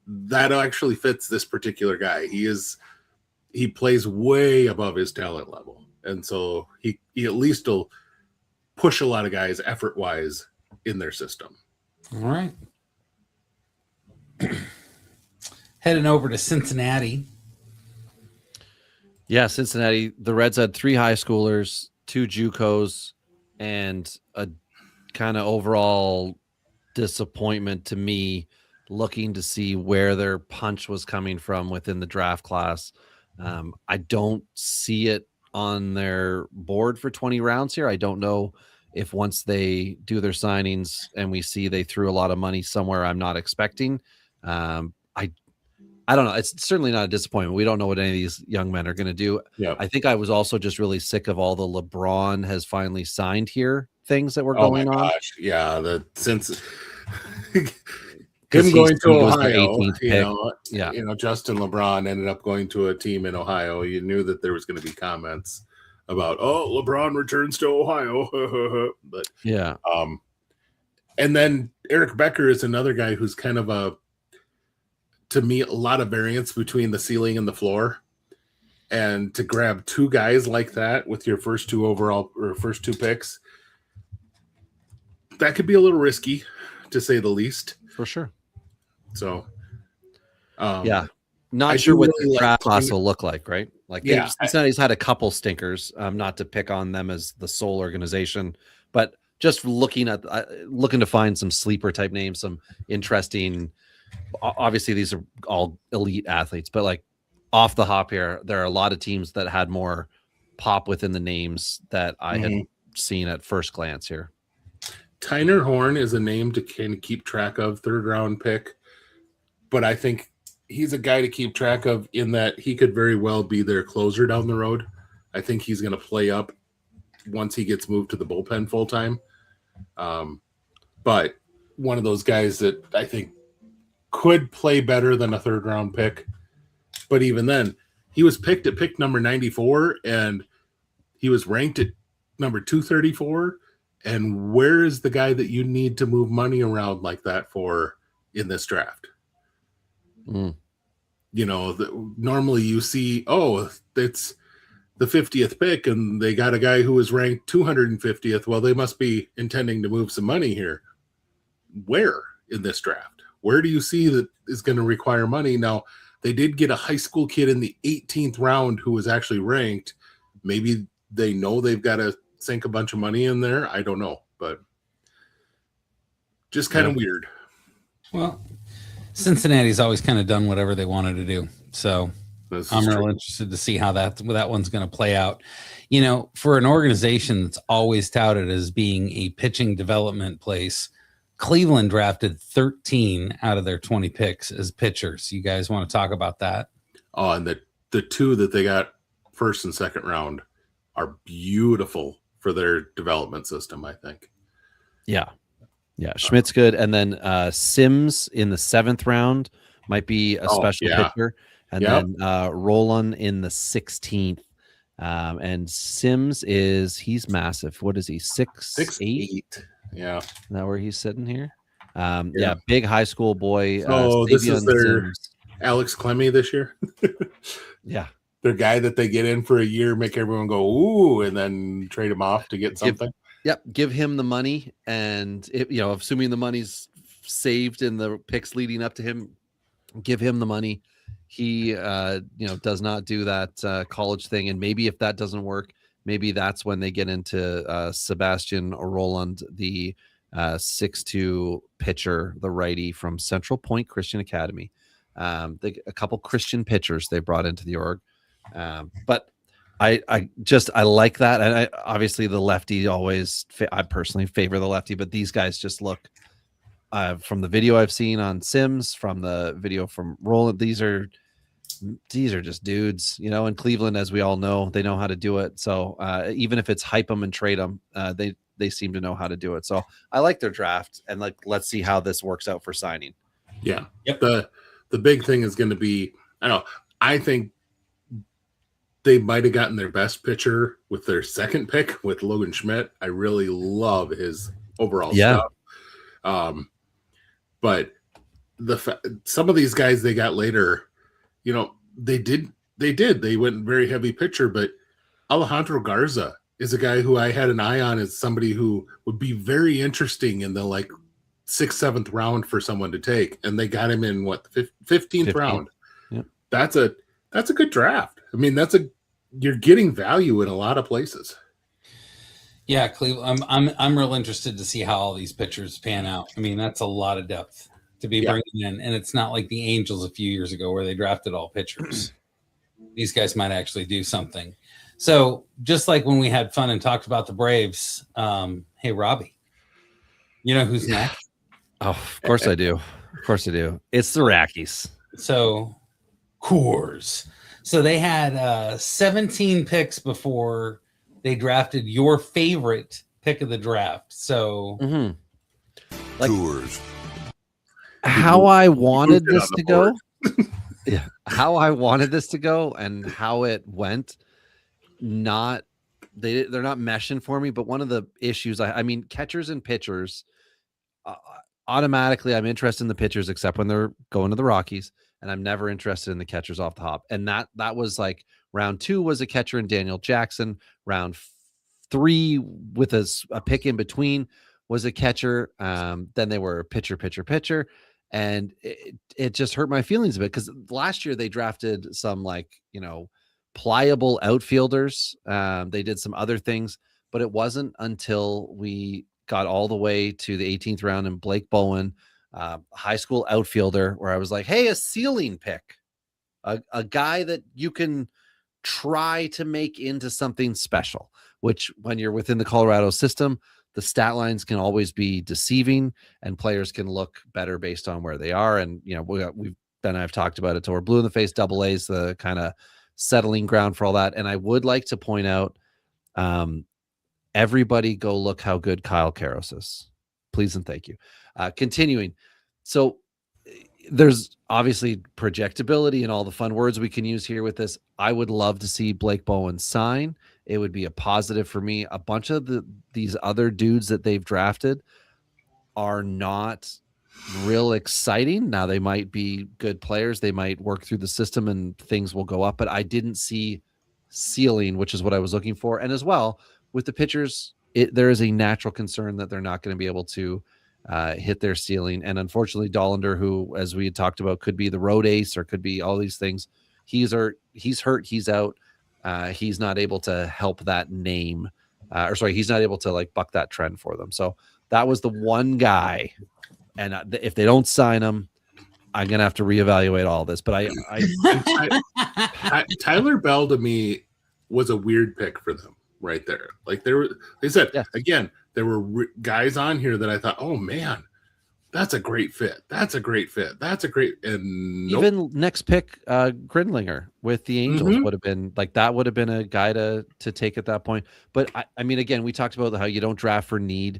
that actually fits this particular guy. He plays way above his talent level. And so he at least will push a lot of guys effort-wise in their system. All right. Heading over to Cincinnati. Yeah, Cincinnati. The Reds had 3 high schoolers, 2 JUCOs, and a kind of overall disappointment to me, looking to see where their punch was coming from within the draft class. I don't see it on their board for 20 rounds here. I don't know if once they do their signings and we see they threw a lot of money somewhere I'm not expecting. I don't know. It's certainly not a disappointment. We don't know what any of these young men are going to do. Yeah. I think I was also just really sick of all the LeBron has finally signed here things that were going on. Yeah. Since him Because going to he was the Ohio, 18th pick. Justin LeBron ended up going to a team in Ohio. You knew that there was going to be comments about, LeBron returns to Ohio. But yeah. And then Eric Becker is another guy who's kind of to me, a lot of variance between the ceiling and the floor. And to grab 2 guys like that with your first 2 picks, that could be a little risky, to say the least. For sure. So, yeah, not sure what the draft class will look like, right? Like, Cincinnati's had a couple stinkers. Not to pick on them as the sole organization, but just looking to find some sleeper type names, some interesting. Obviously, these are all elite athletes, but like off the hop here, there are a lot of teams that had more pop within the names that I had seen at first glance here. Tyner Horn is a name to kind of keep track of, 3rd round pick, but I think he's a guy to keep track of in that he could very well be their closer down the road. I think he's going to play up once he gets moved to the bullpen full time. But one of those guys that I think could play better than a 3rd round pick. But even then, he was picked at pick number 94 and he was ranked at number 234. And where is the guy that you need to move money around like that for in this draft? Normally you see, it's the 50th pick and they got a guy who was ranked 250th. Well, they must be intending to move some money here. Where in this draft? Where do you see that is going to require money? Now, they did get a high school kid in the 18th round who was actually ranked. Maybe they know they've got to sink a bunch of money in there. I don't know, but just kind of weird. Well, Cincinnati's always kind of done whatever they wanted to do. So I'm real interested to see how that one's going to play out. For an organization that's always touted as being a pitching development place, Cleveland drafted 13 out of their 20 picks as pitchers. You guys want to talk about that? Oh, and the 2 that they got 1st and 2nd round are beautiful for their development system, I think. Yeah. Schmidt's good. And then Sims in the 7th round might be a special pitcher. And then Roland in the 16th. And Sims he's massive. What is he? 6'8"? Yeah. Is that where he's sitting here? Big high school boy. This is their Alex Clemmy this year. Yeah. Their guy that they get in for a year, make everyone go, ooh, and then trade him off to get something. Give him the money. And, assuming the money's saved in the picks leading up to him, give him the money. He, does not do that college thing. And maybe if that doesn't work, maybe that's when they get into Sebastian Roland, the 6'2" pitcher, the righty from Central Point Christian Academy. A couple Christian pitchers they brought into the org. But I like that. And obviously the lefty I personally favor the lefty, but these guys just look from the video I've seen on Sims, from the video from Roland, these are just dudes, you know. In Cleveland, as we all know, they know how to do it. So even if it's hype them and trade them, they seem to know how to do it. So I like their draft, and like, let's see how this works out for signing. Yeah. Yep. The big thing is going to be, I think they might have gotten their best pitcher with their second pick with Logan Schmidt. I really love his overall stuff. But some of these guys they got later, you know, they went very heavy pitcher, but Alejandro Garza is a guy who I had an eye on as somebody who would be very interesting in the like 6th, 7th round for someone to take. And they got him in what, 15th round. Yeah. That's a good draft. I mean, you're getting value in a lot of places. Yeah, Cleveland. I'm real interested to see how all these pitchers pan out. I mean, that's a lot of depth to be bringing in, and it's not like the Angels a few years ago where they drafted all pitchers. These guys might actually do something. So just like when we had fun and talked about the Braves, hey Robbie, you know who's next? Oh, of course I do. Of course I do. It's the Rockies. So Coors. So they had 17 picks before they drafted your favorite pick of the draft. So like, Coors. how I wanted this to go. Yeah, how I wanted this to go and how it went. They're not meshing for me. But one of the issues, I mean, catchers and pitchers, automatically I'm interested in the pitchers, except when they're going to the Rockies, and I'm never interested in the catchers off the hop. And that was like round 2 was a catcher in Daniel Jackson. Round 3 with a pick in between was a catcher. Then they were pitcher. And it just hurt my feelings a bit because last year they drafted some like, you know, pliable outfielders. They did some other things, but it wasn't until we got all the way to the 18th round and Blake Bowen, high school outfielder, where I was like, hey, a ceiling pick, a guy that you can try to make into something special, which when you're within the Colorado system, the stat lines can always be deceiving and players can look better based on where they are. And, you know, I've talked about it till we're blue in the face. AA is the kind of settling ground for all that. And I would like to point out, everybody go look how good Kyle Karros is. Please and thank you. Continuing. So there's obviously projectability and all the fun words we can use here with this. I would love to see Blake Bowen sign. It would be a positive for me. A bunch of these other dudes that they've drafted are not real exciting. Now they might be good players. They might work through the system and things will go up, but I didn't see ceiling, which is what I was looking for. And as well with the pitchers, there is a natural concern that they're not going to be able to hit their ceiling. And unfortunately, Dollander, who, as we had talked about, could be the road ace or could be all these things. He's hurt. He's out. He's not able to help that name. He's not able to like buck that trend for them. So that was the one guy. And if they don't sign him, I'm going to have to reevaluate all this. But Tyler Bell to me was a weird pick for them right there. Like they said, again, there were guys on here that I thought, oh man, that's a great fit. That's a great fit. That's a great, and even next pick, Grindlinger with the Angels would have been like, that would have been a guy to take at that point. But I mean, again, we talked about how you don't draft for need.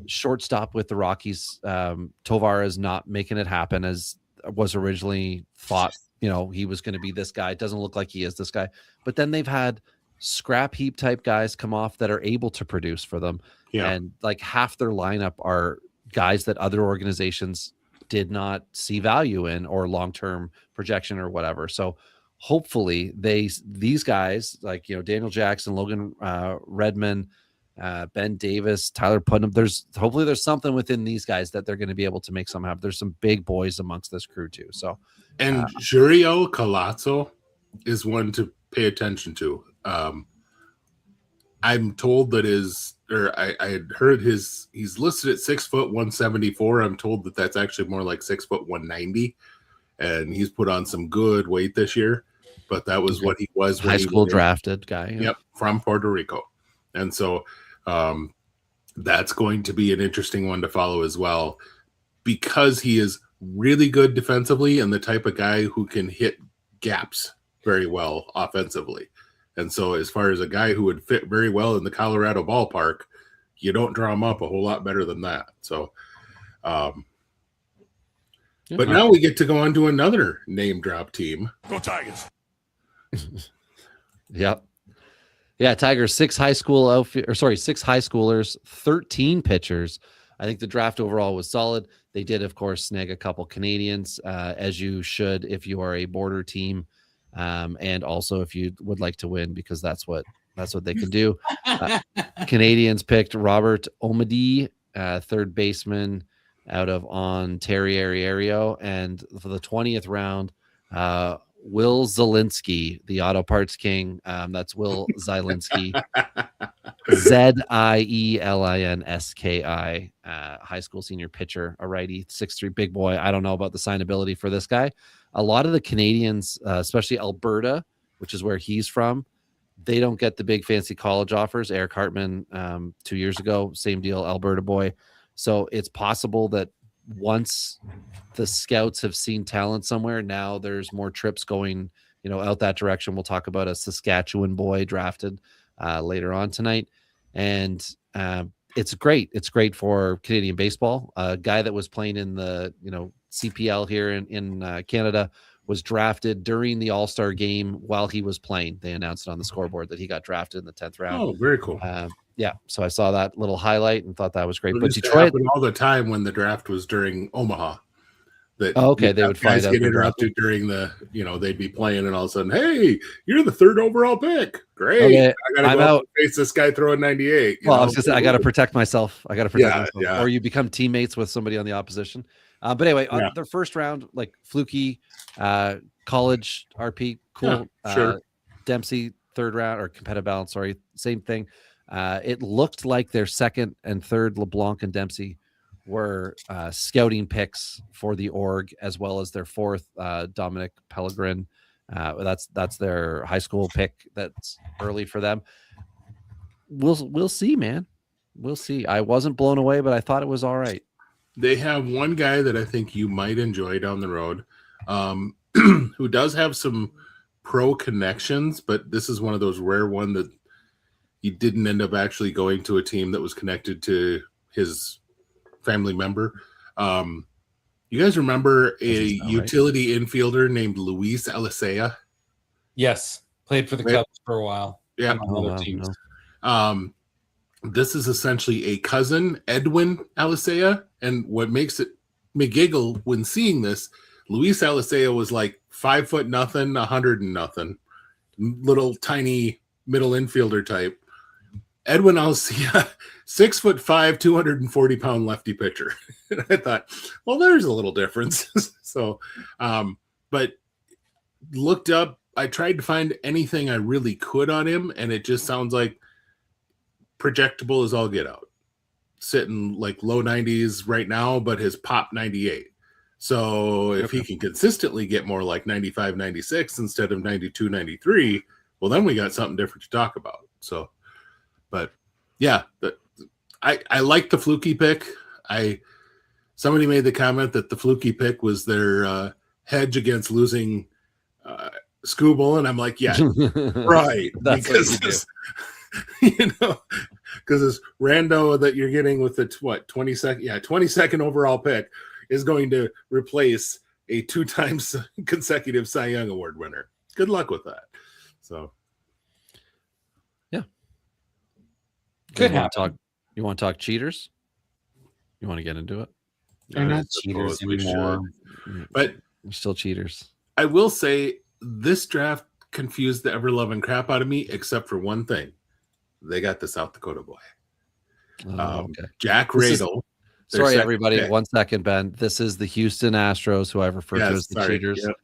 Shortstop with the Rockies, Tovar is not making it happen as was originally thought. You know, he was going to be this guy. It doesn't look like he is this guy. But then they've had scrap heap type guys come off that are able to produce for them. Yeah. And like half their lineup are guys that other organizations did not see value in or long-term projection or whatever. So hopefully these guys like, you know, Daniel Jackson, Logan Redman, Ben Davis, Tyler Putnam, hopefully there's something within these guys that they're going to be able to make some happen. There's some big boys amongst this crew too. So, and Juriel Colazzo is one to pay attention to. I'm told that I had heard he's listed at 6 foot 174. I'm told that that's actually more like 6 foot 190, and he's put on some good weight this year. But that was what he was when high school drafted guy. Yep, from Puerto Rico, and so that's going to be an interesting one to follow as well. because he is really good defensively and the type of guy who can hit gaps very well offensively. And so as far as a guy who would fit very well in the Colorado ballpark, you don't draw him up a whole lot better than that. So, but now we get to go on to another name drop team. Go Tigers. Yep. Yeah, Tigers, 6 high schoolers, 13 pitchers. I think the draft overall was solid. They did, of course, snag a couple Canadians, as you should if you are a border team, and also if you would like to win, because that's what they can do. Canadians picked Robert Omedi, third baseman out of Ontario, and for the 20th round, Will Zielinski, the auto parts king. That's Will Zielinski. Zielinski, high school senior pitcher, a righty, 6'3", big boy. I don't know about the signability for this guy. A lot of the Canadians, especially Alberta, which is where he's from, they don't get the big fancy college offers. Eric Hartman 2 years ago, same deal, Alberta boy. So it's possible that once the scouts have seen talent somewhere, now there's more trips going, out that direction. We'll talk about a Saskatchewan boy drafted later on tonight. And it's great. It's great for Canadian baseball. A guy that was playing in the, CPL here in Canada was drafted during the All-Star game while he was playing. They announced it on the scoreboard that he got drafted in the 10th round. Oh, very cool. Yeah, so I saw that little highlight and thought that was great. It But used to Detroit happen all the time when the draft was during Omaha. That they would guys find out get interrupted during the, they'd be playing and all of a sudden, hey, you're the 3rd overall pick. Great. Okay, I gotta go out and face this guy throwing 98. I was just saying, I got to protect myself. Myself. Yeah. Or you become teammates with somebody on the opposition. But anyway, the first round, like fluky, college RP, cool. Yeah, sure. Dempsey, 3rd round, or competitive balance, sorry, same thing. It looked like their 2nd and 3rd, LeBlanc and Dempsey, were scouting picks for the org, as well as their 4th, Dominic Pellegrin. That's their high school pick. That's early for them. We'll see, man. We'll see. I wasn't blown away, but I thought it was all right. They have one guy that I think you might enjoy down the road, who does have some pro connections, but this is one of those rare one that he didn't end up actually going to a team that was connected to his family member. You guys remember a utility infielder named Luis Alicea? Yes, played for the Cubs for a while. Yeah. On other teams. This is essentially a cousin, Edwin Alicea, and what makes me giggle when seeing this, Luis Alicea was like 5'0" nothing, 100 and nothing, little tiny middle infielder type. Edwin Alicea, 6'5", 240-pound lefty pitcher. And I thought, well, there's a little difference. So, but looked up, I tried to find anything I really could on him, and it just sounds like projectable as all get out. Sitting like low 90s right now, but his pop 98. So if he can consistently get more like 95, 96 instead of 92, 93, well, then we got something different to talk about. So, but yeah, I like the fluky pick. Somebody made the comment that the fluky pick was their hedge against losing Scooble, and I'm like, yeah, right. Because because this rando that you're getting with the 22nd overall pick is going to replace a 2 times consecutive Cy Young Award winner. Good luck with that. So, yeah. Could You want to talk cheaters? You want to get into it? They're not cheaters anymore. But we're still cheaters. I will say this draft confused the ever-loving crap out of me, except for one thing. They got the South Dakota boy. Okay. Jack Radel. Sorry, everybody. Pick. 1 second, Ben. This is the Houston Astros, who I've referred to as the cheaters. Yep.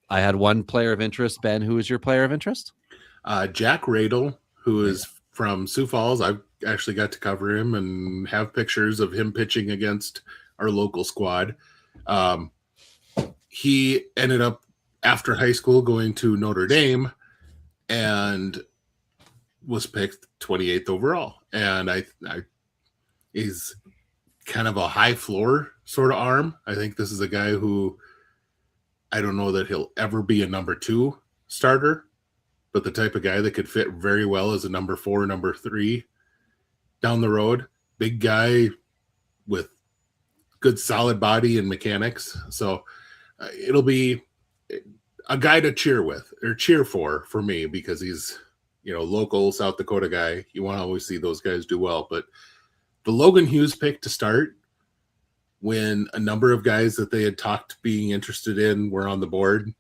I had one player of interest. Ben, who is your player of interest? Jack Radel, who is from Sioux Falls. I've actually got to cover him and have pictures of him pitching against our local squad. He ended up, after high school, going to Notre Dame and was picked 28th overall. And he's kind of a high floor sort of arm. I think this is a guy who I don't know that he'll ever be a number 2 starter, but the type of guy that could fit very well as a number 4, number 3 down the road. Big guy with good solid body and mechanics. So it'll be a guy to cheer with or cheer for me, because he's, local South Dakota guy. You want to always see those guys do well. But the Logan Hughes pick to start, when a number of guys that they had talked being interested in were on the board,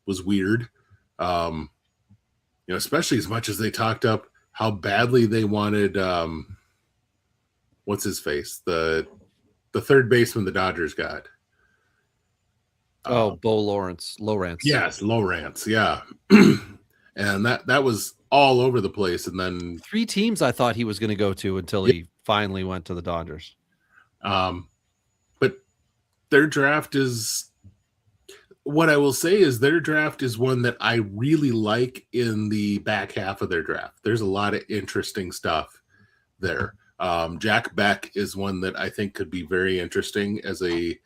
was weird. Especially as much as they talked up how badly they wanted what's his face? The third baseman the Dodgers got. Bo Lawrence. Yes, Lawrence, yeah. And that was all over the place. And then 3 teams I thought he was going to go to until he finally went to the Dodgers. But their draft is, what I will say is their draft is one that I really like in the back half of their draft. There's a lot of interesting stuff there. Jack Beck is one that I think could be very interesting as a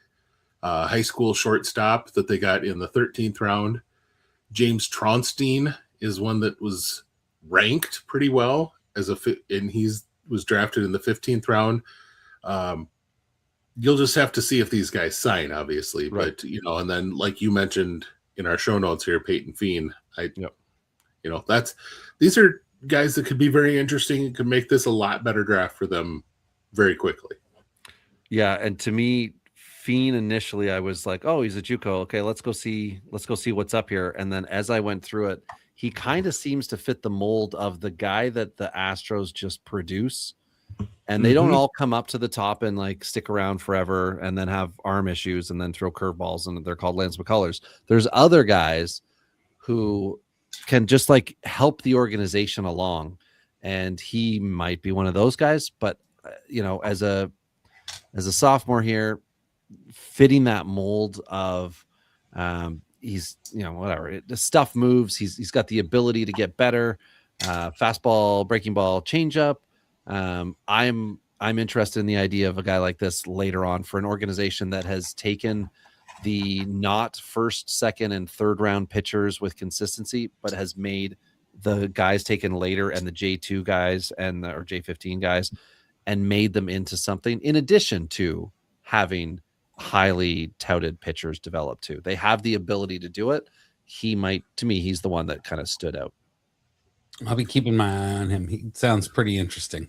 high school shortstop that they got in the 13th round. James Tronstein is one that was ranked pretty well and was drafted in the 15th round. You'll just have to see if these guys sign, obviously. Right. But, and then like you mentioned in our show notes here, Peyton Fien, these are guys that could be very interesting and could make this a lot better draft for them very quickly. Yeah. And to me, Fien initially, I was like, oh, he's a JUCO. Okay, let's go see what's up here. And then as I went through it, he kind of seems to fit the mold of the guy that the Astros just produce. And they don't all come up to the top and like stick around forever and then have arm issues and then throw curveballs, and they're called Lance McCullers. There's other guys who can just like help the organization along. And he might be one of those guys, but as a sophomore here, fitting that mold of he's whatever, the stuff moves, he's got the ability to get better, fastball, breaking ball, changeup. I'm interested in the idea of a guy like this later on for an organization that has taken the not first, second, and third round pitchers with consistency, but has made the guys taken later and the J2 guys or J15 guys and made them into something, in addition to having highly touted pitchers develop too. They have the ability to do it. He's the one that kind of stood out. I'll be keeping my eye on him. He sounds pretty interesting.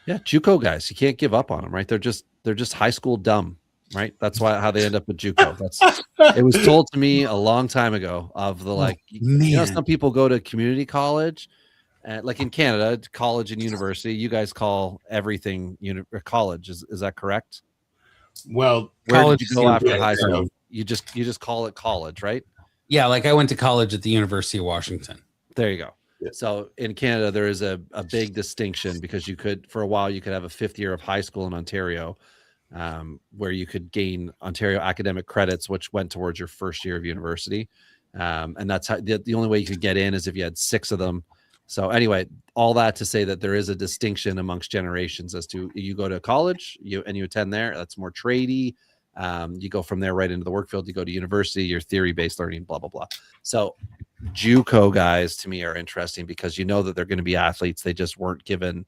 Yeah, JUCO guys, you can't give up on them, right? They're just high school dumb, right? That's how they end up at JUCO. It was told to me a long time ago of the some people go to community college, like in Canada, college and university. You guys call everything college. Is that correct? Well, where did you go after high school? You just call it college, right? Yeah, like I went to college at the University of Washington. There you go. Yeah. So in Canada, there is a big distinction because for a while, you could have a 5th year of high school in Ontario, where you could gain Ontario academic credits, which went towards your first year of university. And that's how the only way you could get in is if you had 6 of them. So anyway, all that to say that there is a distinction amongst generations as to you go to college, you attend there. That's more tradey. You go from there right into the work field. You go to university, your theory-based learning, blah, blah, blah. So JUCO guys to me are interesting because that they're going to be athletes. They just weren't given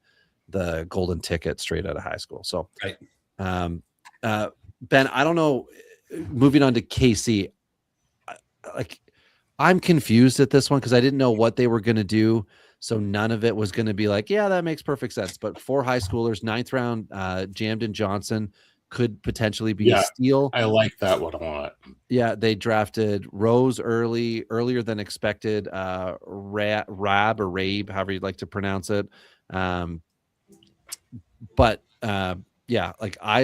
the golden ticket straight out of high school. So, right. Ben, I don't know. Moving on to KC, I'm confused at this one because I didn't know what they were going to do. So none of it was going to be like, yeah, that makes perfect sense. But 4 high schoolers, 9th round, Jamden Johnson could potentially be a steal. I like that one a lot. Yeah, they drafted Rose earlier than expected. Rab or Rabe, however you'd like to pronounce it. But I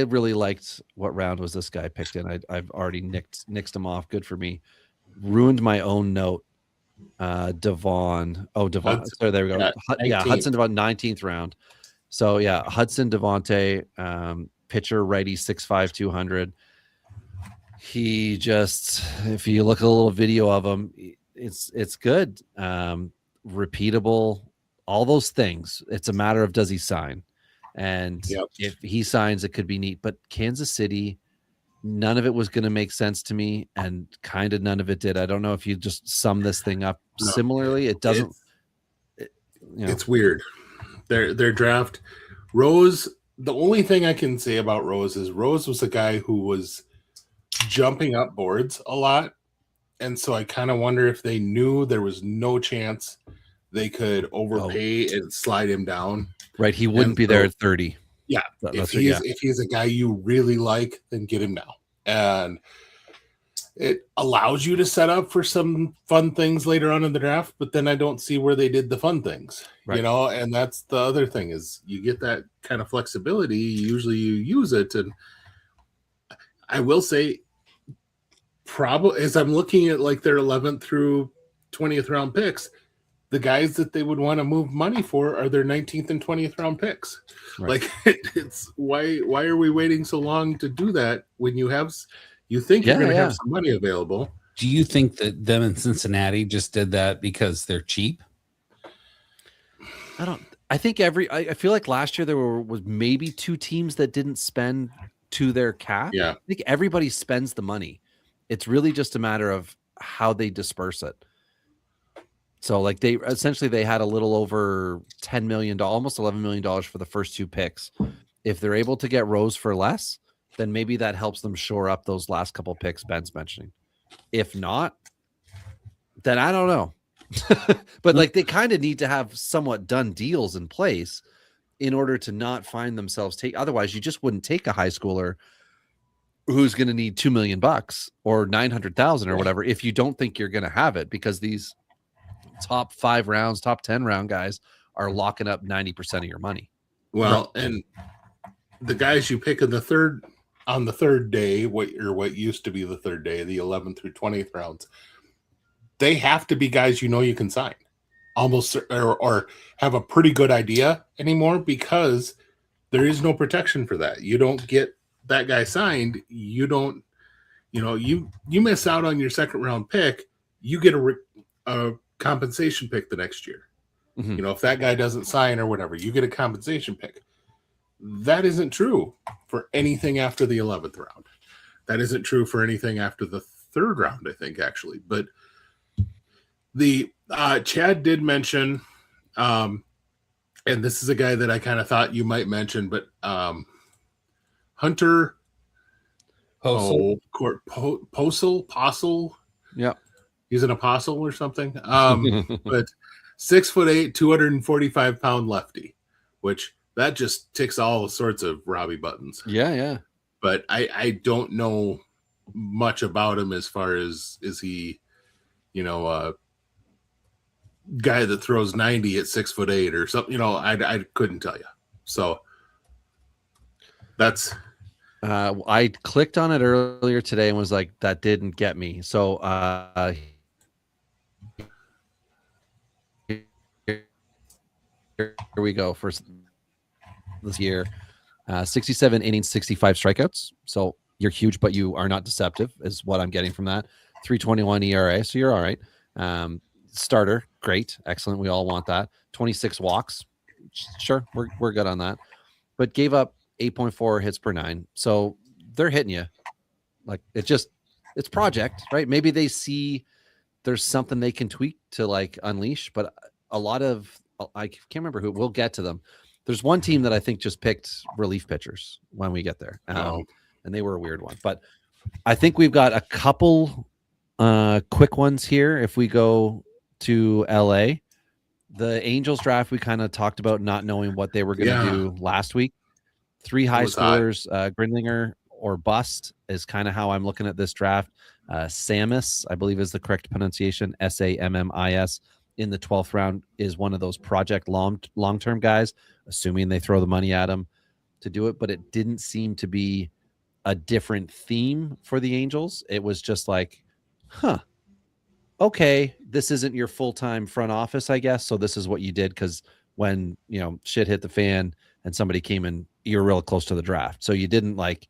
really liked what round was this guy picked in. I've already nixed him off. Good for me. Ruined my own note. Devon. So there we go. Hudson Devon, 19th round. So Hudson Devontae, pitcher, righty, 6'5", 200. He just, if you look at a little video of him, it's good. Repeatable, all those things. It's a matter of does he sign? And Yep. if he signs, it could be neat. But Kansas City, none of it was going to make sense to me, and kind of none of it did. I don't know if you just sum this thing up No. similarly. It doesn't. It's weird. Their draft, Rose. The only thing I can say about Rose is Rose was a guy who was jumping up boards a lot, and so I kind of wonder if they knew there was no chance they could overpay and slide him down. Right, he wouldn't be there at 30. Yeah, if he's a guy you really like, then get him now. And it allows you to set up for some fun things later on in the draft, but then I don't see where they did the fun things, right. And that's the other thing is you get that kind of flexibility. Usually you use it. And I will say, probably as I'm looking at like their 11th through 20th round picks, the guys that they would want to move money for are their 19th and 20th round picks. Right. Like it's why are we waiting so long to do that when you think you're going to have some money available? Do you think that them in Cincinnati just did that because they're cheap? I think I feel like last year there was maybe 2 teams that didn't spend to their cap. Yeah. I think everybody spends the money. It's really just a matter of how they disperse it. So like they had a little over $10 million, almost $11 million for the first 2 picks. If they're able to get Rose for less, then maybe that helps them shore up those last couple picks Ben's mentioning. If not, then I don't know. But like they kind of need to have somewhat done deals in place in order to not find themselves otherwise you just wouldn't take a high schooler who's going to need $2 million or 900,000 or whatever if you don't think you're going to have it, because these top 5 rounds, top 10 round guys are locking up 90% of your money. Well, and the guys you pick on the third day, what used to be the third day, the 11th through 20th rounds, they have to be guys you can sign almost or have a pretty good idea anymore, because there is no protection for that. You don't get that guy signed. You don't, you miss out on your second round pick. You get a compensation pick the next year. Mm-hmm. If that guy doesn't sign or whatever, you get a compensation pick. That isn't true for anything after the 11th round. That isn't true for anything after the 3rd round, I think, actually. But the Chad did mention, and this is a guy that I kind of thought you might mention, but Hunter Postle. Yeah. He's an apostle or something. But 6'8", 245-pound lefty, which that just ticks all sorts of Robbie buttons. Yeah. But I don't know much about him as far as is he, a guy that throws 90 at 6'8" or something. I couldn't tell you. So that's. I clicked on it earlier today and was like, that didn't get me. So here we go for this year. 67 innings, 65 strikeouts. So you're huge, but you are not deceptive is what I'm getting from that. 3.21 ERA. So you're all right. Starter. Great. Excellent. We all want that. 26 walks. Sure. We're good on that, but gave up 8.4 hits per 9. So they're hitting you. Like it's project, right? Maybe they see there's something they can tweak to like unleash, but a lot of, I can't remember who, we'll get to them. There's one team that I think just picked relief pitchers when we get there. And they were a weird one, but I think we've got a couple quick ones here. If we go to LA, the Angels draft, we kind of talked about not knowing what they were going to do last week. 3 high schoolers, Grindlinger or bust is kind of how I'm looking at this draft. Sammis, I believe is the correct pronunciation, Sammis, in the 12th round is one of those project long-term guys, assuming they throw the money at him to do it. But it didn't seem to be a different theme for the Angels. It was just like, okay, this isn't your full-time front office, I guess. So this is what you did because when, shit hit the fan and somebody came in, you're real close to the draft. So you didn't like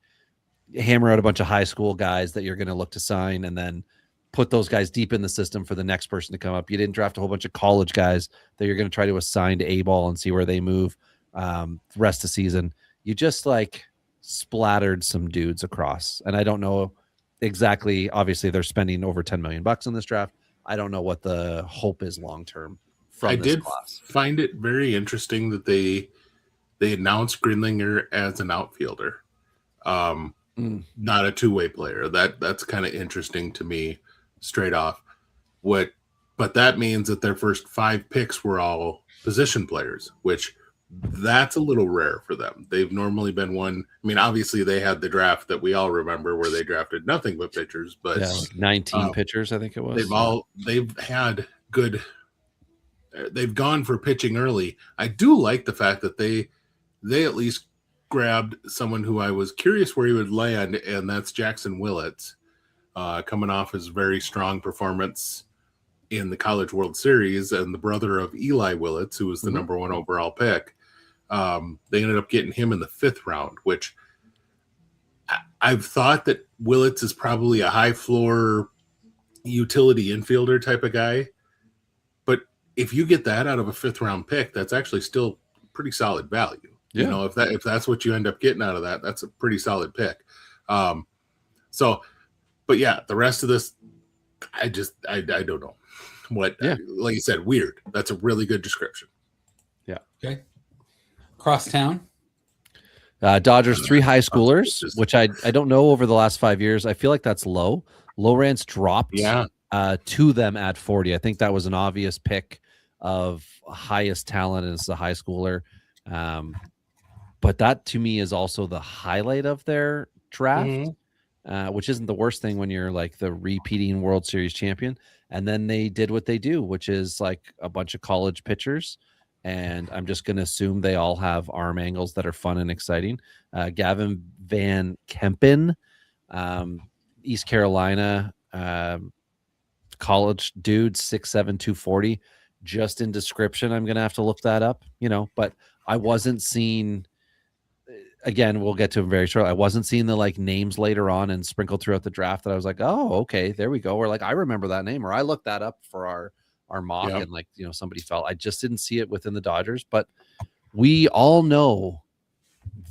hammer out a bunch of high school guys that you're going to look to sign and then put those guys deep in the system for the next person to come up. You didn't draft a whole bunch of college guys that you're going to try to assign to A-ball and see where they move. rest of the season, you just like splattered some dudes across. And I don't know exactly, obviously they're spending over $10 million in this draft. I don't know what the hope is long-term from this class. Find it very interesting that they announced Grinlinger as an outfielder, not a two-way player. That's kind of interesting to me straight off. But that means that their first 5 picks were all position players, which that's a little rare for them. They've normally been one. I mean, obviously they had the draft that we all remember where they drafted nothing but pitchers, but like 19 pitchers, I think it was. They've gone for pitching early. I do like the fact that they at least grabbed someone who I was curious where he would land, and that's Jackson Willits, coming off his very strong performance in the College World Series, and the brother of Eli Willits, who was the number 1 overall pick. They ended up getting him in the 5th round, which I've thought that Willits is probably a high floor utility infielder type of guy. But if you get that out of a 5th round pick, that's actually still pretty solid value. Yeah. You know, if that's what you end up getting out of that, that's a pretty solid pick. But yeah, the rest of this, I don't know. Like you said, weird. That's a really good description. Yeah. Okay. Crosstown. Dodgers 3 high schoolers, which I don't know over the last 5 years. I feel like that's low. Lowrance dropped to them at 40. I think that was an obvious pick of highest talent as a high schooler. But that to me is also the highlight of their draft, which isn't the worst thing when you're like the repeating World Series champion. And then they did what they do, which is like a bunch of college pitchers. And I'm just going to assume they all have arm angles that are fun and exciting. Gavin Van Kempen, East Carolina, college dude, 6'7", 240. Just in description, I'm going to have to look that up, but I wasn't seeing, again, we'll get to him very shortly. I wasn't seeing the like names later on and sprinkled throughout the draft that I was like, oh, okay, there we go. Or like, I remember that name, or I looked that up for our mock and like, somebody felt. I just didn't see it within the Dodgers, but we all know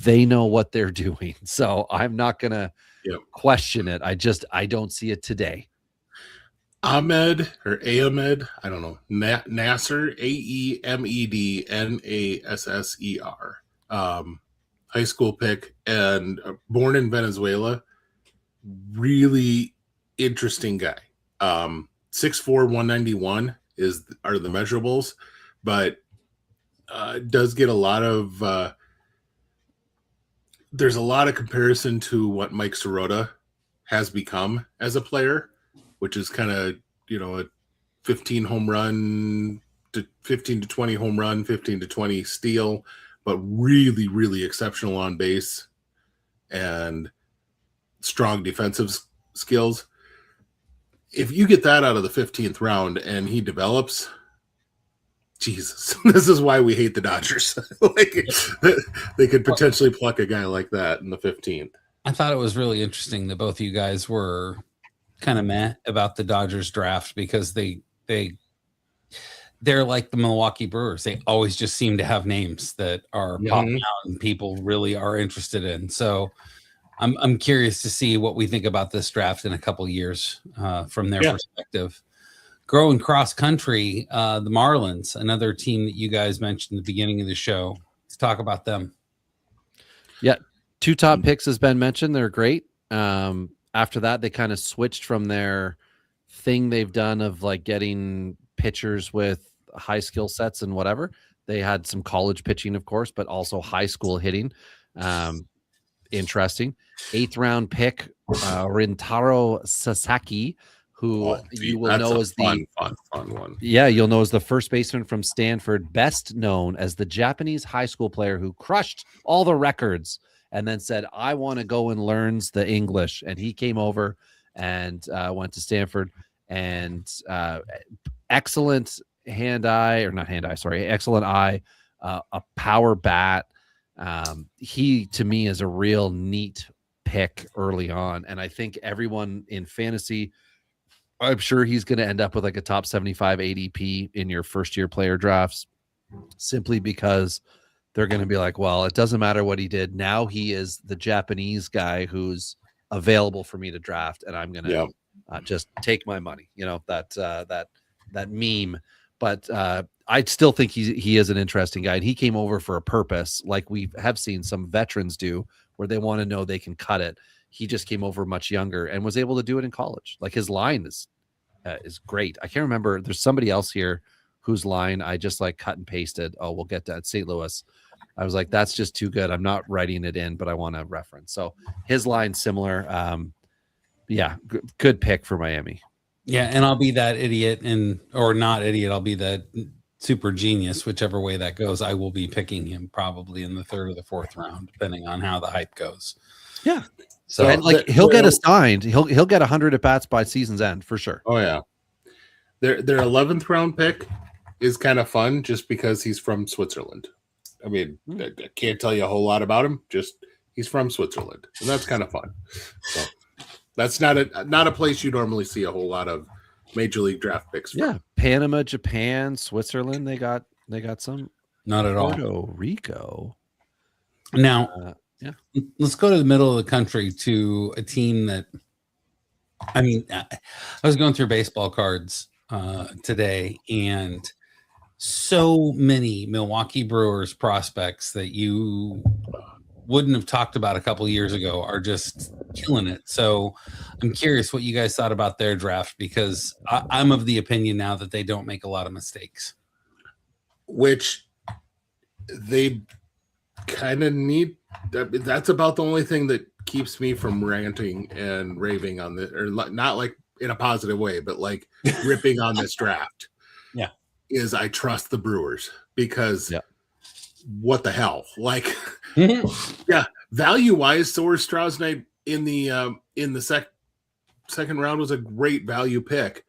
they know what they're doing. So I'm not going to question it. I don't see it today. Ahmed, I don't know. Nasser, AEMEDNASSER. High school pick and born in Venezuela. Really interesting guy. 6'4", 191 are the measurables, but does get a lot of there's a lot of comparison to what Mike Sirota has become as a player, which is kind of, a 15 home run to 15 to 20 home run, 15 to 20 steal, but really, really exceptional on base and strong defensive skills. If you get that out of the 15th round and he develops, Jesus, this is why we hate the Dodgers. Like, they could potentially pluck a guy like that in the 15th. I thought it was really interesting that both of you guys were kind of meh about the Dodgers draft because they're like the Milwaukee Brewers. They always just seem to have names that are popping out and people really are interested in. So I'm curious to see what we think about this draft in a couple years from their perspective. Growing cross country, the Marlins, another team that you guys mentioned at the beginning of the show. Let's talk about them. Yeah, 2 top picks has been mentioned. They're great. After that, they kind of switched from their thing they've done of like getting pitchers with high skill sets and whatever. They had some college pitching, of course, but also high school hitting. Interesting. 8th round pick, Rintaro Sasaki, who you will know as the fun one. Yeah, you'll know as the first baseman from Stanford, best known as the Japanese high school player who crushed all the records and then said, I want to go and learn the English. And he came over and went to Stanford and excellent excellent eye, a power bat. He, to me, is a real neat pick early on. And I think everyone in fantasy, I'm sure he's going to end up with like a top 75 ADP in your first year player drafts, simply because they're going to be like, well, it doesn't matter what he did. Now he is the Japanese guy who's available for me to draft, and I'm going to just take my money. You know, that meme. But I still think he is an interesting guy, and he came over for a purpose, like we have seen some veterans do, where they want to know they can cut it. He just came over much younger and was able to do it in college. Like his line is great. I can't remember. There's somebody else here whose line I just like cut and pasted. Oh, we'll get to at St. Louis. I was like, that's just too good. I'm not writing it in, but I want to reference. So his line's similar. Good pick for Miami. Yeah, and I'll be that idiot or not idiot. I'll be that super genius, whichever way that goes. I will be picking him probably in the 3rd or the 4th round, depending on how the hype goes. Yeah. So and like he'll get assigned. He'll get 100 at bats by season's end for sure. Oh yeah. Their 11th round pick is kind of fun just because he's from Switzerland. I mean, I can't tell you a whole lot about him. Just he's from Switzerland, and that's kind of fun. So that's not a place you normally see a whole lot of major league draft picks from. Yeah, Panama, Japan, Switzerland. They got some. Not at all. Puerto Rico. Now, let's go to the middle of the country to a team that. I mean, I was going through baseball cards today, and so many Milwaukee Brewers prospects that you wouldn't have talked about a couple years ago are just killing it. So I'm curious what you guys thought about their draft, because I'm of the opinion now that they don't make a lot of mistakes. Which they kind of need. That's about the only thing that keeps me from ranting and raving on this, or not like in a positive way, but like ripping on this draft. Yeah. Is I trust the Brewers because what the hell? Like, value wise, so is Strasnight in the second round was a great value pick,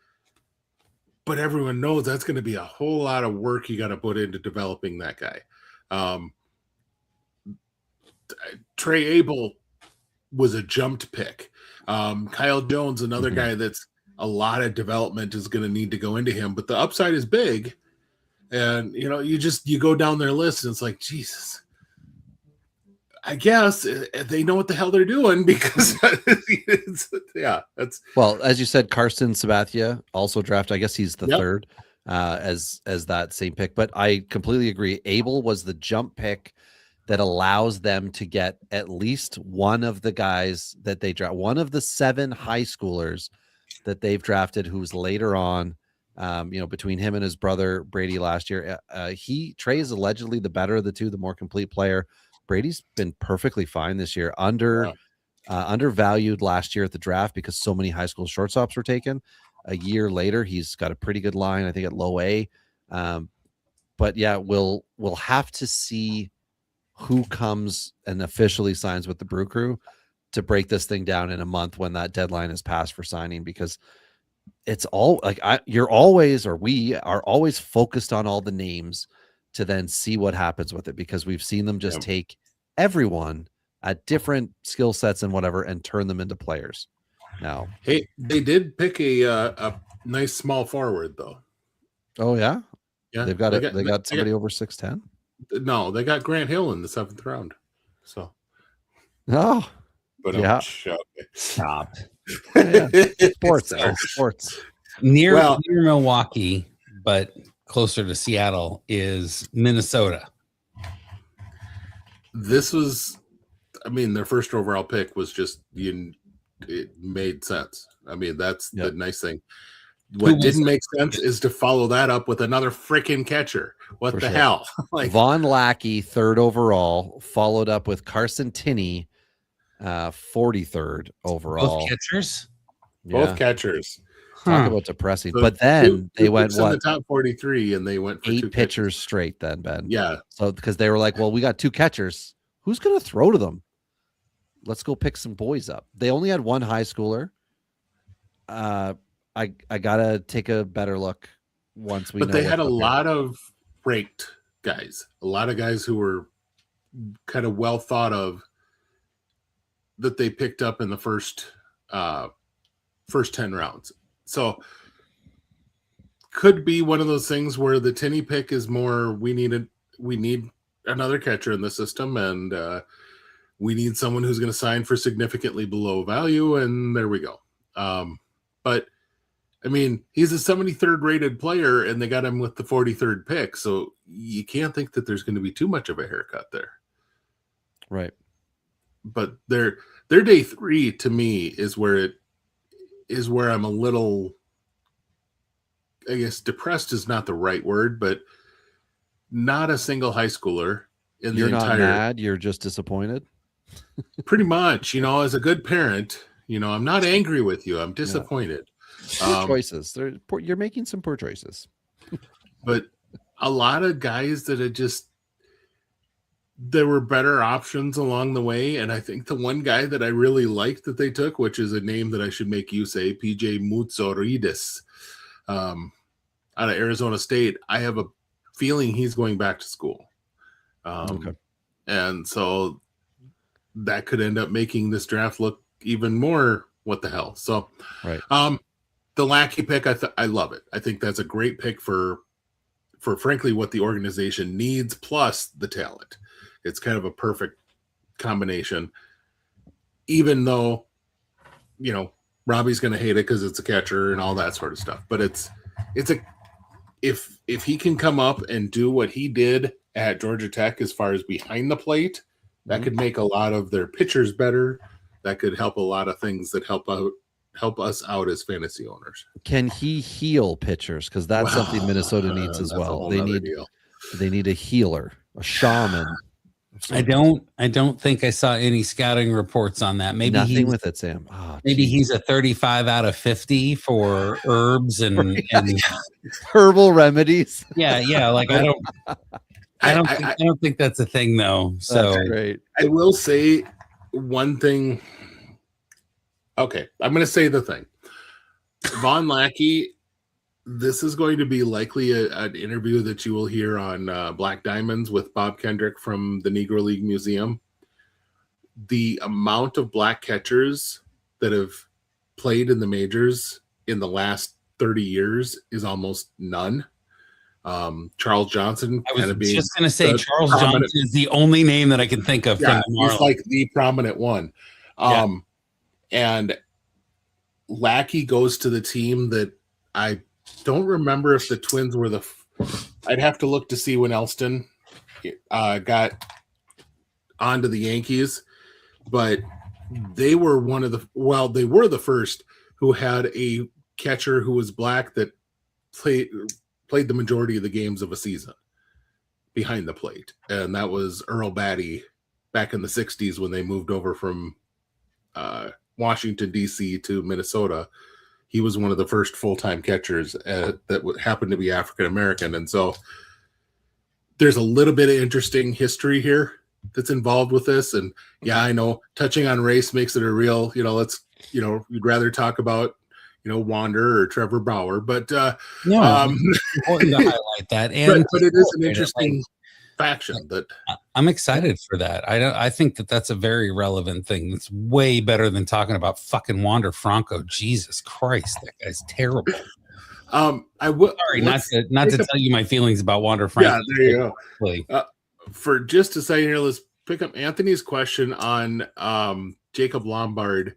but everyone knows that's going to be a whole lot of work you got to put into developing that guy. Trey Abel was a jumped pick. Kyle Jones, another guy that's a lot of development is going to need to go into him, but the upside is big. And, you go down their list and it's like, Jesus, I guess they know what the hell they're doing because that's well, as you said, Carson Sabathia also drafted. I guess he's the third as that same pick, but I completely agree. Abel was the jump pick that allows them to get at least one of the guys that they draft, one of the 7 high schoolers that they've drafted, who's later on, between him and his brother Brady last year. Trey is allegedly the better of the two, the more complete player. Brady's been perfectly fine this year, undervalued last year at the draft because so many high school shortstops were taken. A year later, he's got a pretty good line, I think, at low A. But yeah, we'll have to see who comes and officially signs with the Brew Crew to break this thing down in a month when that deadline is passed for signing, because it's all like we are always focused on all the names to then see what happens with it, because we've seen them just take everyone at different skill sets and whatever and turn them into players. Now, hey, they did pick a nice small forward though. Oh yeah, yeah, they got somebody over 6'10". No, they got Grant Hill in the 7th round. So, but Stop. Sports. Near Milwaukee, but closer to Seattle, is Minnesota. This was, their first overall pick was just it made sense. That's the nice thing. What didn't make sense is to follow that up with another freaking catcher. What the hell? Like Von Lackey, 3rd overall, followed up with Carson Tinney, 43rd overall. Both catchers? Both catchers. Talk about depressing. So but then they went in the top 43, and they went for 8 2 pitchers straight. Then Ben, So because they were like, well, we got 2 catchers. Who's going to throw to them? Let's go pick some boys up. They only had 1 high schooler. I gotta take a better look once we. But they had a lot of ranked guys, a lot of guys who were kind of well thought of that they picked up in the first 10 rounds. So could be one of those things where the Tinney pick is more we need another catcher in the system, and we need someone who's going to sign for significantly below value, and there we go. But I mean, he's a 73rd rated player, and they got him with the 43rd pick, so you can't think that there's going to be too much of a haircut there. Right. But their day 3 to me is where I'm a little, I guess depressed is not the right word, but not a single high schooler in You're the entire. Not mad. You're just disappointed. Pretty much, as a good parent, I'm not angry with you. I'm disappointed. Poor choices. You're making some poor choices. But a lot of guys that there were better options along the way. And I think the one guy that I really liked that they took, which is a name that I should make you say, PJ Moutsoridis, out of Arizona State. I have a feeling he's going back to school. Okay. And so that could end up making this draft look even more what the hell. So, right. The Lackey pick, I love it. I think that's a great pick for frankly what the organization needs, plus the talent. It's kind of a perfect combination. Even though, Robbie's going to hate it because it's a catcher and all that sort of stuff. But if he can come up and do what he did at Georgia Tech as far as behind the plate, that could make a lot of their pitchers better. That could help a lot of things that help us out as fantasy owners. Can he heal pitchers? Because that's something Minnesota needs as well. They need a healer, a shaman. I don't think I saw any scouting reports on that. Maybe nothing with it, Sam. Maybe he's a 35 out of 50 for herbs and herbal remedies. Yeah. Like I don't think that's a thing though. So that's great. I will say one thing. Okay, I'm going to say the thing. Von Lackey, this is going to be likely an interview that you will hear on Black Diamonds with Bob Kendrick from the Negro League Museum. The amount of black catchers that have played in the majors in the last 30 years is almost none. Charles Johnson. I was just going to say Charles Johnson is the only name that I can think of. Yeah, he's like the prominent one. And Lackey goes to the team that I don't remember if the Twins were I'd have to look to see when Elston got onto the Yankees, but they were they were the first who had a catcher who was black that played the majority of the games of a season behind the plate. And that was Earl Batty back in the 60s when they moved over from Washington, D.C. to Minnesota. He was one of the first full-time catchers that happened to be African-American. And so there's a little bit of interesting history here that's involved with this. And yeah, I know touching on race makes it a real, you'd rather talk about, Wander or Trevor Bauer, but important to highlight that. And but it is an interesting faction that I'm excited for that. I think that's a very relevant thing. It's way better than talking about fucking Wander Franco. Jesus Christ, that guy's terrible. I will not to tell you my feelings about Wander Franco. Yeah, there you go. For just a second here, let's pick up Anthony's question on Jacob Lombard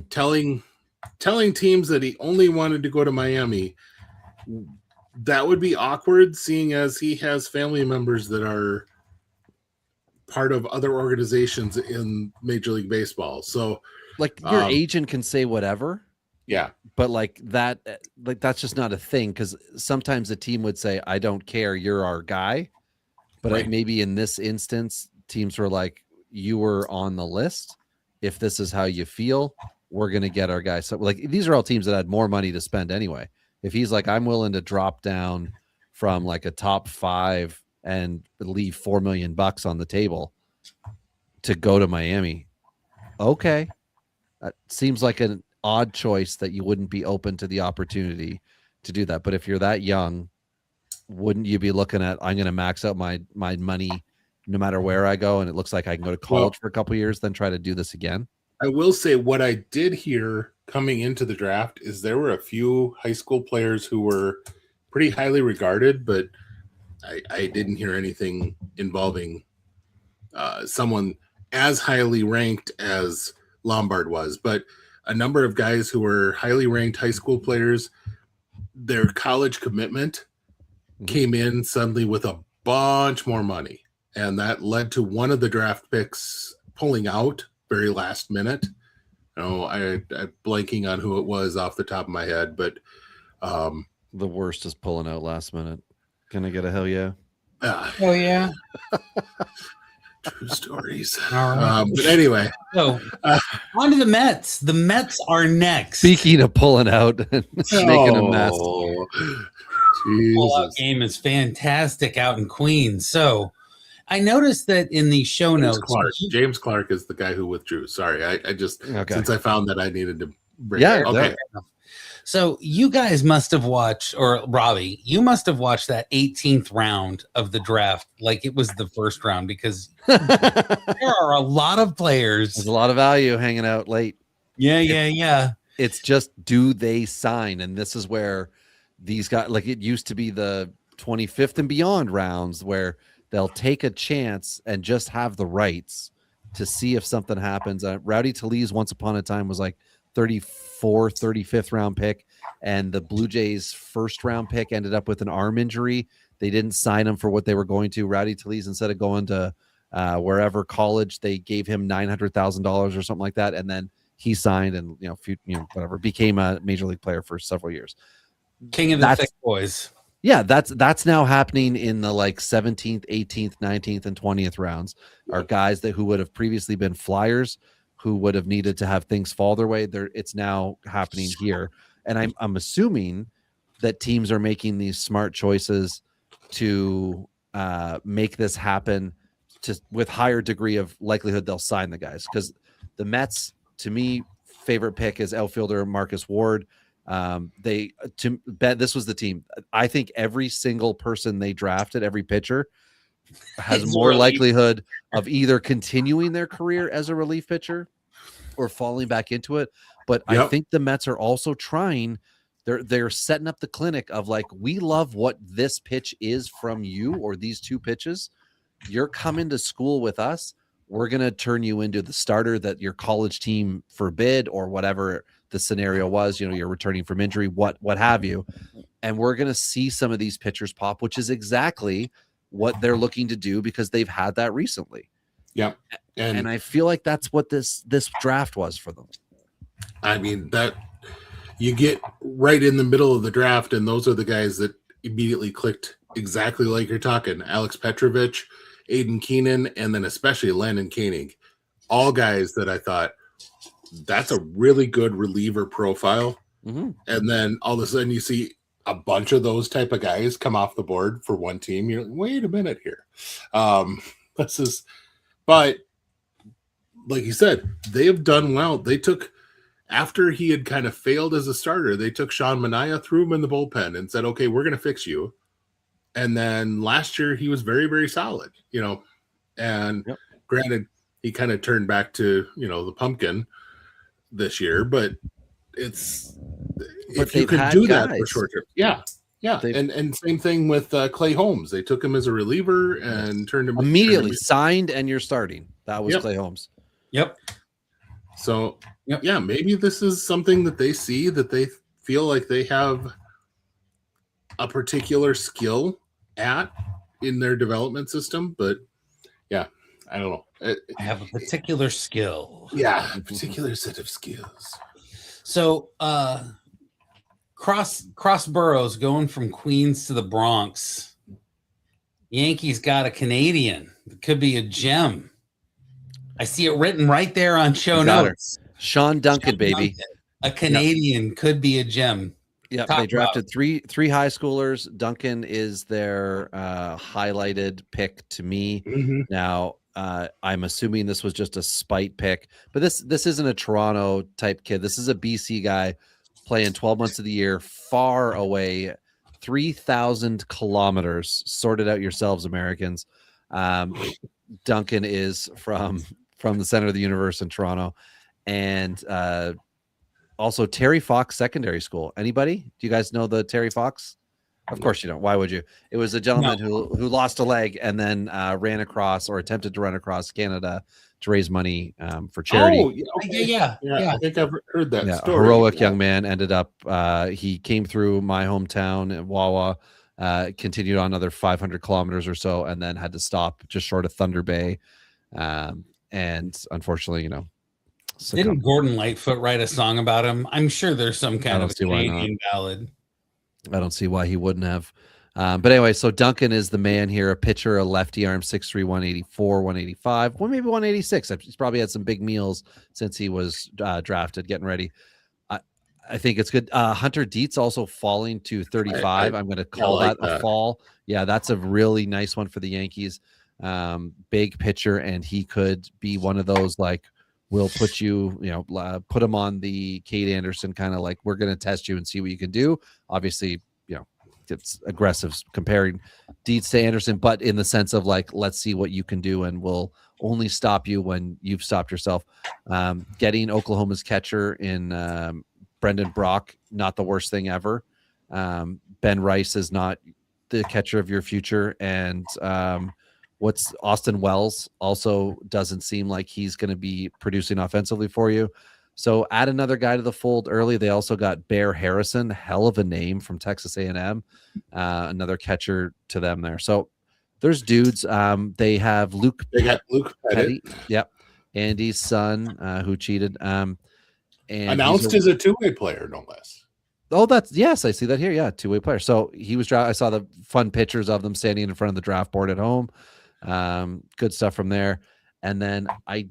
telling teams that he only wanted to go to Miami. That would be awkward, seeing as he has family members that are part of other organizations in Major League Baseball. So, like, your agent can say whatever. Yeah, but that's just not a thing, because sometimes a team would say, "I don't care, you're our guy." But maybe in this instance, teams were like, "You were on the list. If this is how you feel, we're going to get our guy." So, like, these are all teams that had more money to spend anyway. If he's like, I'm willing to drop down from like a top 5 and leave $4 million on the table to go to Miami, okay, that seems like an odd choice that you wouldn't be open to the opportunity to do that. But if you're that young, wouldn't you be looking at, I'm going to max out my money no matter where I go, and it looks like I can go to college for a couple of years, then try to do this again? I will say what I did hear coming into the draft is there were a few high school players who were pretty highly regarded, but I didn't hear anything involving someone as highly ranked as Lombard was, but a number of guys who were highly ranked high school players, their college commitment came in suddenly with a bunch more money. And that led to one of the draft picks pulling out very last minute. I'm blanking on who it was off the top of my head, but the worst is pulling out last minute. Can I get a hell yeah? Oh yeah. True stories. All right. But anyway, So on to the Mets. The Mets are next. Speaking of pulling out and making a mess. Pull-out game is fantastic out in Queens. So I noticed that in the show notes, James Clark is the guy who withdrew. Sorry, I just since I found that I needed to bring it. Okay. So you guys must have watched, or Robbie, you must have watched that 18th round of the draft like it was the first round, because there are a lot of players. There's a lot of value hanging out late. Yeah. It's just, do they sign? And this is where these guys, like it used to be the 25th and beyond rounds where they'll take a chance and just have the rights to see if something happens. Rowdy Talese once upon a time was like 35th round pick, and the Blue Jays first round pick ended up with an arm injury. They didn't sign him for what they were going to. Rowdy Talese, instead of going to wherever college, they gave him $900,000 or something like that, and then he signed and whatever, became a major league player for several years. King of the thick boys. Yeah, that's now happening in the like 17th, 18th, 19th, and 20th rounds. Are guys who would have previously been flyers, who would have needed to have things fall their way. It's now happening here, and I'm assuming that teams are making these smart choices to make this happen, with higher degree of likelihood they'll sign the guys. Because the Mets, to me, favorite pick is outfielder Marcus Ward. This was the team. I think every single person they drafted, every pitcher, has more likelihood of either continuing their career as a relief pitcher or falling back into it. But I think the Mets are also trying. They're setting up the clinic of like, we love what this pitch is from you, or these two pitches. You're coming to school with us. We're going to turn you into the starter that your college team forbid, or whatever the scenario was, you're returning from injury, what have you. And we're going to see some of these pitchers pop, which is exactly what they're looking to do, because they've had that recently. Yeah. And I feel like that's what this draft was for them. I mean, that you get right in the middle of the draft, and those are the guys that immediately clicked exactly like you're talking. Alex Petrovich, Aiden Keenan, and then especially Landon Koenig. All guys that I thought, that's a really good reliever profile. Mm-hmm. And then all of a sudden you see a bunch of those type of guys come off the board for one team. You're like, wait a minute here. But like you said, they have done well. They took, after he had kind of failed as a starter, they took Sean Manaea, threw him in the bullpen and said, okay, we're going to fix you. And then last year he was very, very solid, and granted, he kind of turned back to, the pumpkin this year, but if you could do that for short term. Yeah. And same thing with Clay Holmes. They took him as a reliever and turned him immediately signed, and you're starting. That was Clay Holmes. Yep. So maybe this is something that they see, that they feel like they have a particular skill in their development system, but I don't know. I have a particular skill. Yeah, a particular set of skills. So cross boroughs, going from Queens to the Bronx. Yankees got a Canadian. It could be a gem. I see it written right there on show notes. Sean Duncan, baby. A Canadian could be a gem. Yeah, they drafted three high schoolers. Duncan is their highlighted pick to me. Mm-hmm. Now, I'm assuming this was just a spite pick, but this isn't a Toronto type kid. This is a BC guy playing 12 months of the year, far away, 3,000 kilometers. Sort it out yourselves, Americans. Duncan is from the center of the universe in Toronto, and also Terry Fox Secondary School. Anybody? Do you guys know the Terry Fox? Of course you don't. Why would you? It was a gentleman who lost a leg and then ran across or attempted to run across Canada to raise money for charity. Oh, okay. Yeah. I think I've heard that story. A heroic young man ended up. He came through my hometown in Wawa, continued on another 500 kilometers or so, and then had to stop just short of Thunder Bay. And unfortunately, didn't Gordon Lightfoot write a song about him? I'm sure there's some kind of Canadian ballad. I don't see why he wouldn't have. But anyway, so Duncan is the man here, a pitcher, a lefty arm, 6'3", 184, 185, well, maybe 186. He's probably had some big meals since he was drafted, getting ready. I think it's good. Hunter Dietz also falling to 35. I'm going to call that a fall. Yeah, that's a really nice one for the Yankees. Big pitcher, and he could be one of those, like, we'll put you, put him on the Cade Anderson kind of like, we're going to test you and see what you can do. Obviously, it's aggressive comparing Dietz to Anderson, but in the sense of like, let's see what you can do, and we'll only stop you when you've stopped yourself. Getting Oklahoma's catcher in Brendan Brock, not the worst thing ever. Ben Rice is not the catcher of your future, and what's Austin Wells also doesn't seem like he's going to be producing offensively for you. So add another guy to the fold early. They also got Bear Harrison, hell of a name, from Texas A&M, another catcher to them there. So there's dudes. They have Luke. They got Luke Pettit. Yep, Andy's son, who cheated. And announced as a two-way player, no less. Oh, yes, I see that here. Yeah, two-way player. So he was. I saw the fun pictures of them standing in front of the draft board at home. Good stuff from there. And then I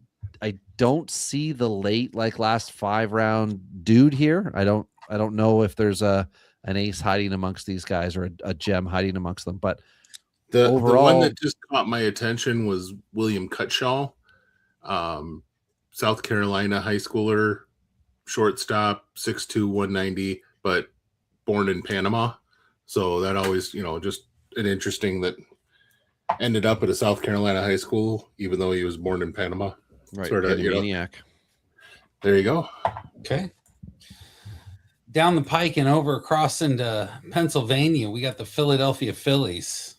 don't see the late, like, last 5-round dude here. I don't know if there's an ace hiding amongst these guys or a gem hiding amongst them. But overall, the one that just caught my attention was William Cutshaw, South Carolina high schooler, shortstop, 6'2", 190, but born in Panama. So that always, just an interesting that ended up at a South Carolina high school, even though he was born in Panama. Right, sort of maniac. There you go. Okay. Down the pike and over across into Pennsylvania, we got the Philadelphia Phillies.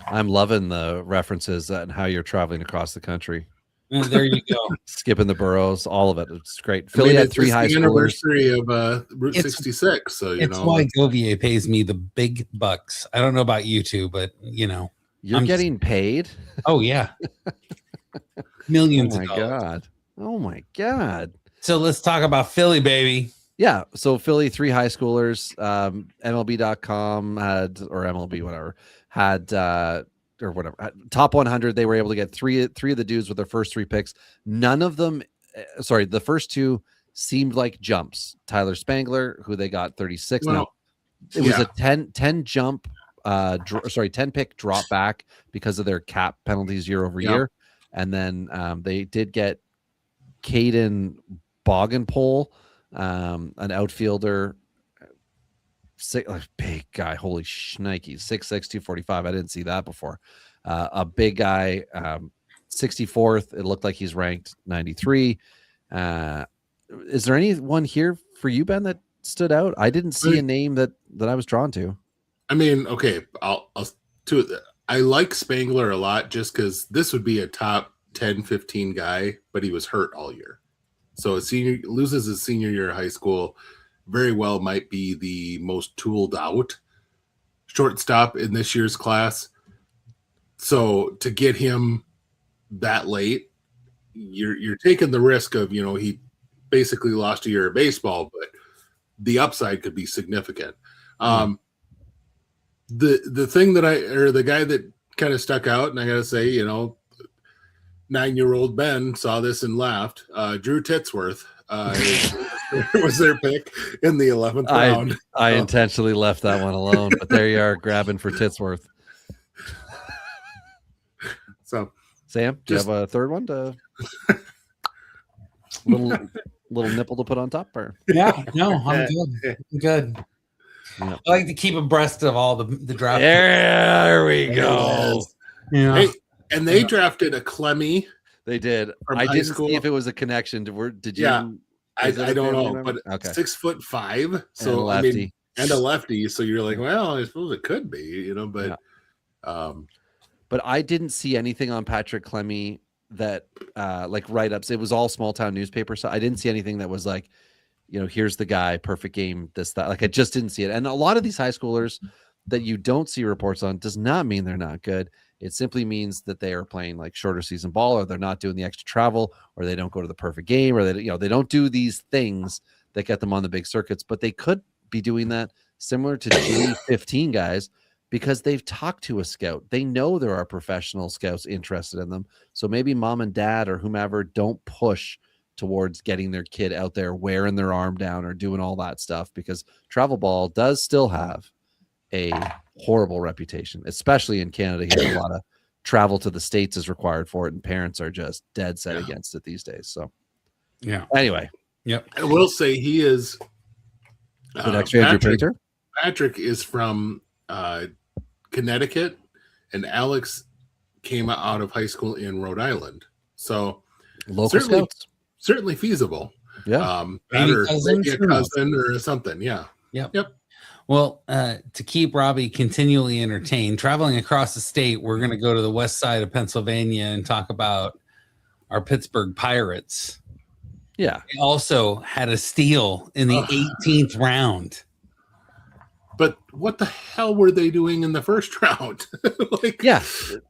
I'm loving the references and how you're traveling across the country. And there you go. Skipping the boroughs, all of it. It's great. Philly had 3 high schoolers. Anniversary of Route 66. So it's why Govier pays me the big bucks. I don't know about you two, but you're getting paid. Oh yeah. Millions. Oh my god. Oh my god. So let's talk about Philly, baby. Yeah. So Philly, 3 high schoolers. MLB.com had, or MLB, whatever, had or whatever, top 100. They were able to get three of the dudes with their first 3 picks. None of them, the first 2 seemed like jumps. Tyler Spangler, who they got 36. Now it was a 10 jump, 10 pick drop back because of their cap penalties year over year. And then they did get Caden Bogganpole, an outfielder, big guy. Holy shnikes, 6'6", 245. I didn't see that before. A big guy, 64th. It looked like he's ranked 93. Is there anyone here for you, Ben, that stood out? I didn't see a name that I was drawn to. I mean, okay, I like Spangler a lot just because this would be a top 10, 15 guy, but he was hurt all year. So loses his senior year of high school, very well might be the most tooled out shortstop in this year's class. So to get him that late, you're taking the risk of, he basically lost a year of baseball, but the upside could be significant. The thing the guy that kind of stuck out, and I got to say, 9-year-old Ben saw this and laughed. Drew Titsworth was their pick in the 11th round. I intentionally left that one alone, but there you are grabbing for Titsworth. So, Sam, do you have a third one to little nipple to put on top? Or yeah, no, I'm good. I'm good. Yeah. I like to keep abreast of all the draft. There we go. Yeah. Hey, and they drafted a Clemmy. They did. I didn't see if it was a connection to where did you? Yeah, I don't know, but okay. 6'5". So lefty. and a lefty. So you're like, well, I suppose it could be, but but I didn't see anything on Patrick Clemmy that like write-ups. It was all small town newspaper. So I didn't see anything that was like, here's the guy, perfect game, this, that. Like I just didn't see it. And a lot of these high schoolers that you don't see reports on does not mean they're not good. It simply means that they are playing like shorter season ball, or they're not doing the extra travel, or they don't go to the perfect game, or they don't do these things that get them on the big circuits. But they could be doing that similar to G15 guys, because they've talked to a scout. They know there are professional scouts interested in them. So maybe mom and dad or whomever don't push towards getting their kid out there wearing their arm down or doing all that stuff, because travel ball does still have a horrible reputation, especially in Canada. Here, a lot of travel to the States is required for it, and parents are just dead set against it these days. So, anyway. Yep. I will say he is Patrick is from Connecticut, and Alex came out of high school in Rhode Island. So local scouts. Certainly feasible. Yeah. Maybe a cousin or something. Yeah. Yep. Well, to keep Robbie continually entertained, traveling across the state, we're going to go to the west side of Pennsylvania and talk about our Pittsburgh Pirates. Yeah. They also had a steal in the 18th round. But what the hell were they doing in the first round?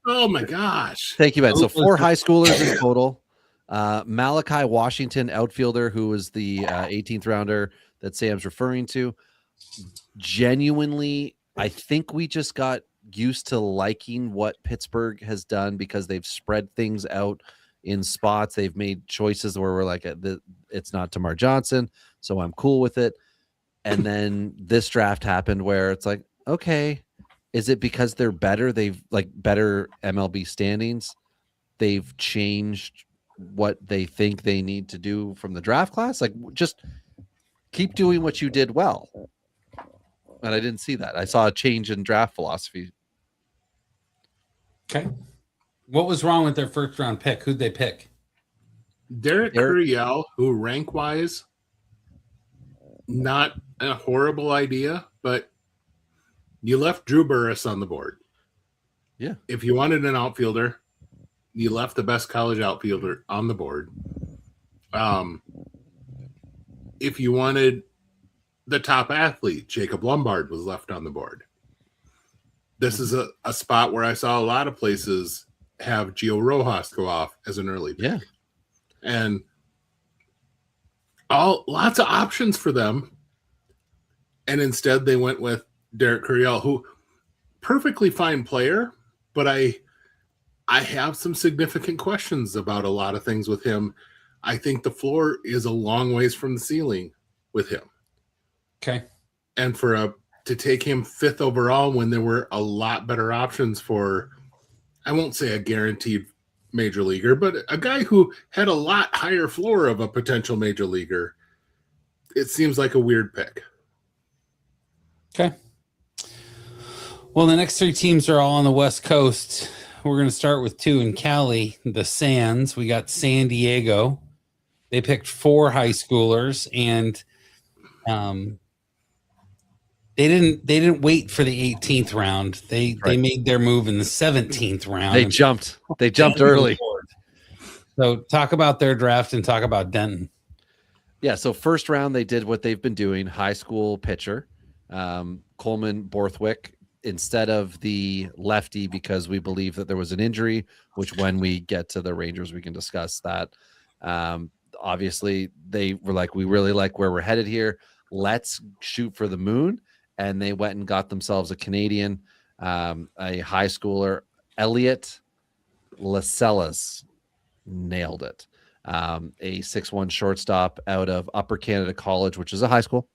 Oh my gosh. Thank you, Ben. So 4 high schoolers in total. Malachi Washington, outfielder, who was the 18th rounder that Sam's referring to. Genuinely, I think we just got used to liking what Pittsburgh has done, because they've spread things out in spots. They've made choices where we're like, it's not Tamar Johnson, so I'm cool with it. And then this draft happened where it's like, okay, is it because they're better? They've like better MLB standings. They've changed what they think they need to do from the draft class. Like, just keep doing what you did well. And I didn't see that. I saw a change in draft philosophy. Okay. What was wrong with their first round pick? Who'd they pick? Derek Curiel, who rank wise, not a horrible idea, but you left Drew Burris on the board. Yeah. If you wanted an outfielder, you left the best college outfielder on the board. If you wanted the top athlete, Jacob Lombard was left on the board. This is a spot where I saw a lot of places have Gio Rojas go off as an early pick. Yeah. And lots of options for them. And instead they went with Derek Curiel, who perfectly fine player, but I have some significant questions about a lot of things with him. I think the floor is a long ways from the ceiling with him. Okay. And to take him 5th overall when there were a lot better options for, I won't say a guaranteed major leaguer, but a guy who had a lot higher floor of a potential major leaguer, it seems like a weird pick. Okay. Well, the next 3 teams are all on the West Coast. We're going to start with 2 in Cali, the Sands. We got San Diego. They picked 4 high schoolers, and they didn't wait for the 18th round. They made their move in the 17th round. They jumped early. So talk about their draft and talk about Denton. Yeah, so first round they did what they've been doing, high school pitcher, Coleman Borthwick, instead of the lefty, because we believe that there was an injury, which when we get to the Rangers, we can discuss that. Obviously, they were like, we really like where we're headed here. Let's shoot for the moon. And they went and got themselves a Canadian, a high schooler, Elliot Lascelles, nailed it. A 6'1" shortstop out of Upper Canada College, which is a high school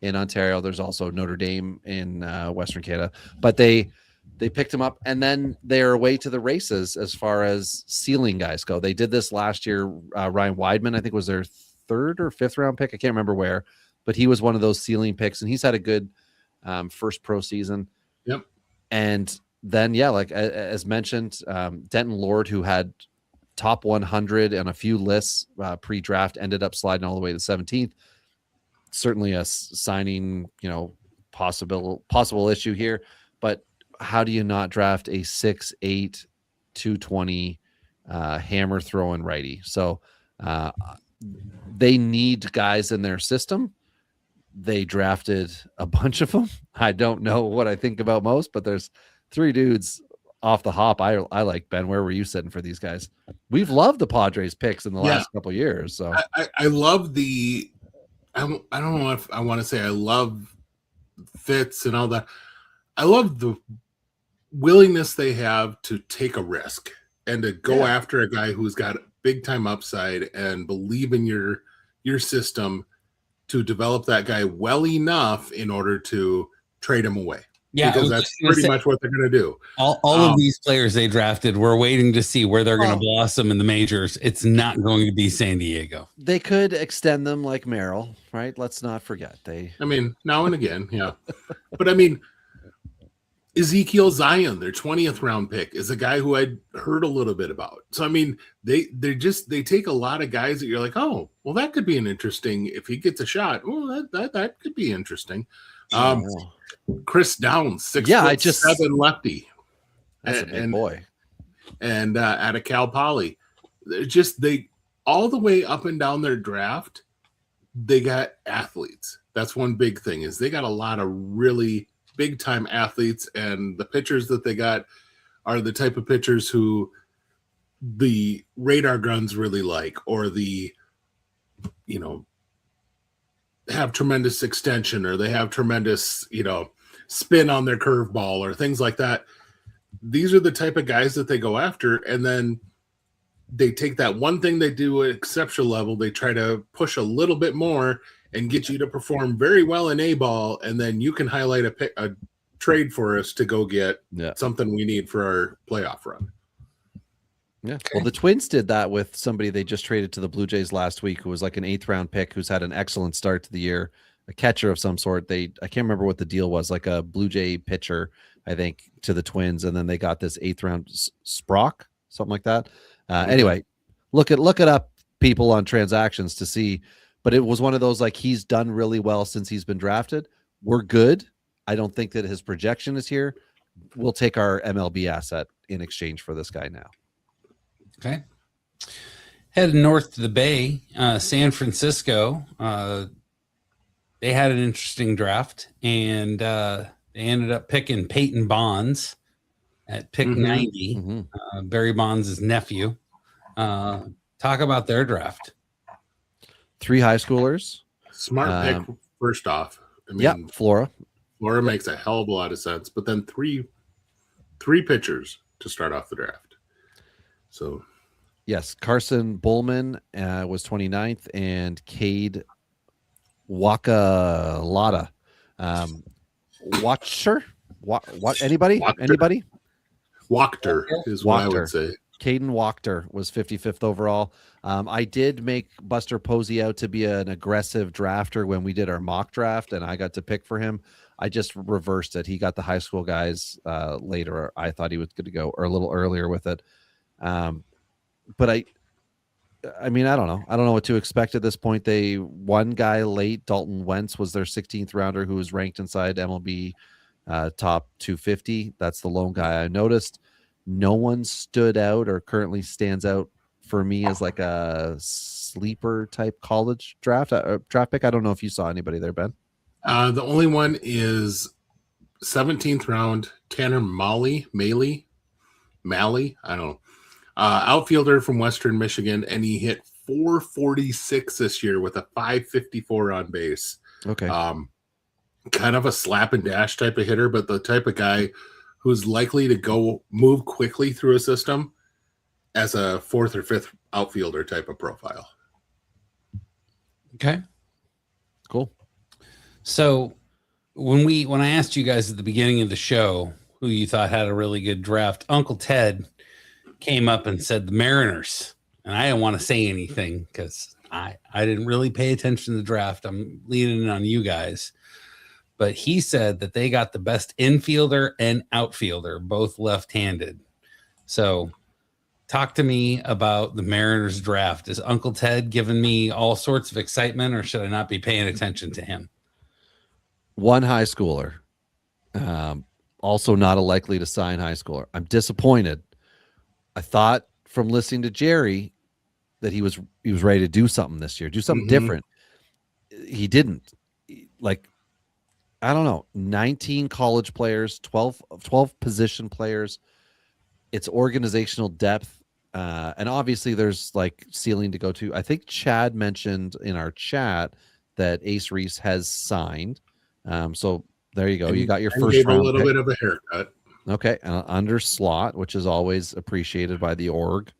in Ontario. There's also Notre Dame in Western Canada, but they picked him up, and then they're away to the races as far as ceiling guys go. They did this last year. Ryan Weidman, I think, was their 3rd or 5th round pick. I can't remember where, but he was one of those ceiling picks, and he's had a good first pro season. Yep. And then, like as mentioned, Denton Lord, who had top 100 and a few lists pre-draft, ended up sliding all the way to 17th. certainly a signing, possible issue here. But how do you not draft a 6'8", 220 hammer throwing righty? So they need guys in their system. They drafted a bunch of them. I don't know what I think about most, but there's 3 dudes off the hop I like. Ben, where were you sitting for these guys? We've loved the Padres picks in the last couple of years. So I love the I don't know if I want to say I love fits and all that. I love the willingness they have to take a risk and to go after a guy who's got big time upside and believe in your system to develop that guy well enough in order to trade him away. Yeah, because that's pretty much what they're going to do. All of these players they drafted, we're waiting to see where they're going to blossom in the majors. It's not going to be San Diego. They could extend them like Merrill, right? Let's not forget. Now and again, yeah. But Ezekiel Zion, their 20th round pick, is a guy who I'd heard a little bit about. So they take a lot of guys that you're like, oh, well, that could be an interesting if he gets a shot. Well, that could be interesting. Chris Downs, 6'7" lefty. That's a big boy. And out of Cal Poly. They all the way up and down their draft, they got athletes. That's one big thing is they got a lot of really big time athletes, and the pitchers that they got are the type of pitchers who the radar guns really like, or have tremendous extension, or they have tremendous, spin on their curveball or things like that. These are the type of guys that they go after. And then they take that one thing they do at exceptional level. They try to push a little bit more and get you to perform very well in A ball. And then you can highlight a trade for us to go get something we need for our playoff run. Yeah. Well, the Twins did that with somebody they just traded to the Blue Jays last week, who was like an 8th round pick, who's had an excellent start to the year, a catcher of some sort. I can't remember what the deal was, like a Blue Jay pitcher, I think, to the Twins. And then they got this 8th round Sprock, something like that. Anyway, look it up, people, on transactions to see, but it was one of those, like, he's done really well since he's been drafted. We're good. I don't think that his projection is here. We'll take our MLB asset in exchange for this guy now. Okay. Heading north to the Bay, San Francisco. They had an interesting draft, and they ended up picking Peyton Bonds at pick 90. Barry Bonds' nephew. Talk about their draft. 3 high schoolers. Smart pick, first off. Flora. Flora makes a hell of a lot of sense, but then three pitchers to start off the draft. So, yes, Carson Bullman was 29th, and Cade Wakalata. Watcher? Anybody? Anybody? Wachter is what I would say. Caden Wachter was 55th overall. I did make Buster Posey out to be an aggressive drafter when we did our mock draft, and I got to pick for him. I just reversed it. He got the high school guys later. I thought he was good to go, or a little earlier with it. But I don't know. I don't know what to expect at this point. They one guy late, Dalton Wentz, was their 16th rounder, who was ranked inside MLB top 250. That's the lone guy I noticed. No one stood out or currently stands out for me as like a sleeper type college draft pick. I don't know if you saw anybody there, Ben. The only one is 17th round Tanner Malley. I don't know. Outfielder from Western Michigan, and he hit 446 this year with a 554 on base. Okay. Kind of a slap and dash type of hitter, but the type of guy who's likely to move quickly through a system as a 4th or 5th outfielder type of profile. Okay. Cool. So when I asked you guys at the beginning of the show who you thought had a really good draft, Uncle Ted came up and said the Mariners, and I didn't want to say anything because I didn't really pay attention to the draft. I'm leaning on you guys, but he said that they got the best infielder and outfielder, both left-handed. So Talk to me about the Mariners draft. Is Uncle Ted giving me all sorts of excitement, or should I not be paying attention to him? One high schooler, also not a likely to sign high schooler. I'm disappointed. I thought from listening to Jerry that he was ready to do something this year, do something different. He didn't. Like, I don't know, 19 college players, 12 position players. It's organizational depth. And obviously there's like ceiling to go to. I think Chad mentioned in our chat that Ace Reese has signed. So there you go. You got your first gave round a little pick. bit of a haircut. Okay. Under slot, which is always appreciated by the org.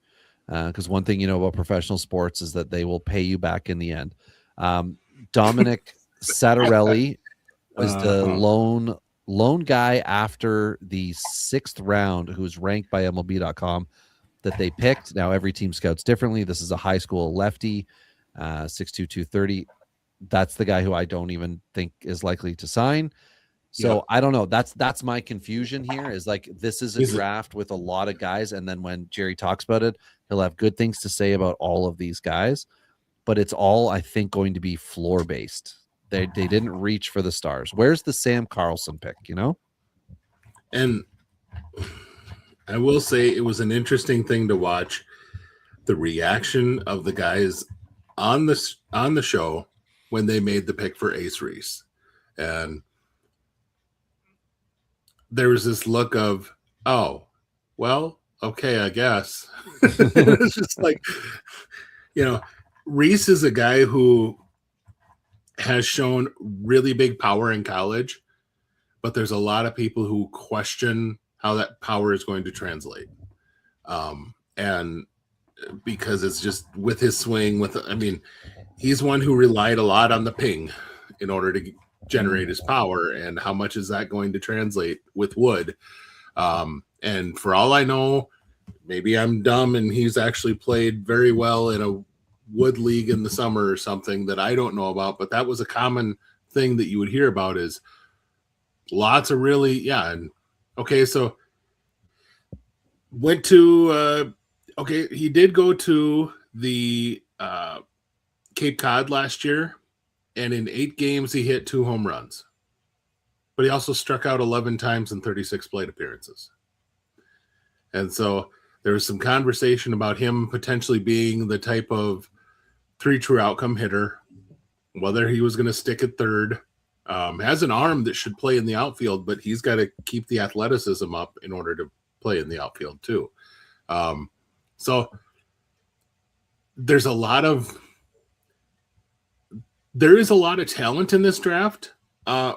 Because one thing you know about professional sports is that they will pay you back in the end. Dominic Sattarelli was the lone guy after the 6th round who's ranked by MLB.com that they picked. Now every team scouts differently. This is a high school lefty, 6'2", 230. That's the guy who I don't even think is likely to sign. So I don't know. That's my confusion here is like, this is a draft with a lot of guys. And then when Jerry talks about it, he'll have good things to say about all of these guys, but it's all, I think, going to be floor based. They didn't reach for the stars. Where's the Sam Carlson pick, you know? And I will say it was an interesting thing to watch the reaction of the guys on the show when they made the pick for Ace Reese. And there was this look of, oh, well, okay, I guess. It's just like, you know, Reese is a guy who has shown really big power in college, but there's a lot of people who question how that power is going to translate. And because it's just with his swing, he's one who relied a lot on the ping in order to generate his power, and how much is that going to translate with wood? And for all I know, maybe I'm dumb and he's actually played very well in a wood league in the summer or something that I don't know about, but that was a common thing that you would hear about, is lots of really, and okay, so went to he did go to the Cape Cod last year, and in 8 games he hit 2 home runs, but he also struck out 11 times in 36 plate appearances. And so there was some conversation about him potentially being the type of 3 true outcome hitter, whether he was going to stick at third. Has an arm that should play in the outfield, but he's got to keep the athleticism up in order to play in the outfield too. So there is a lot of talent in this draft. The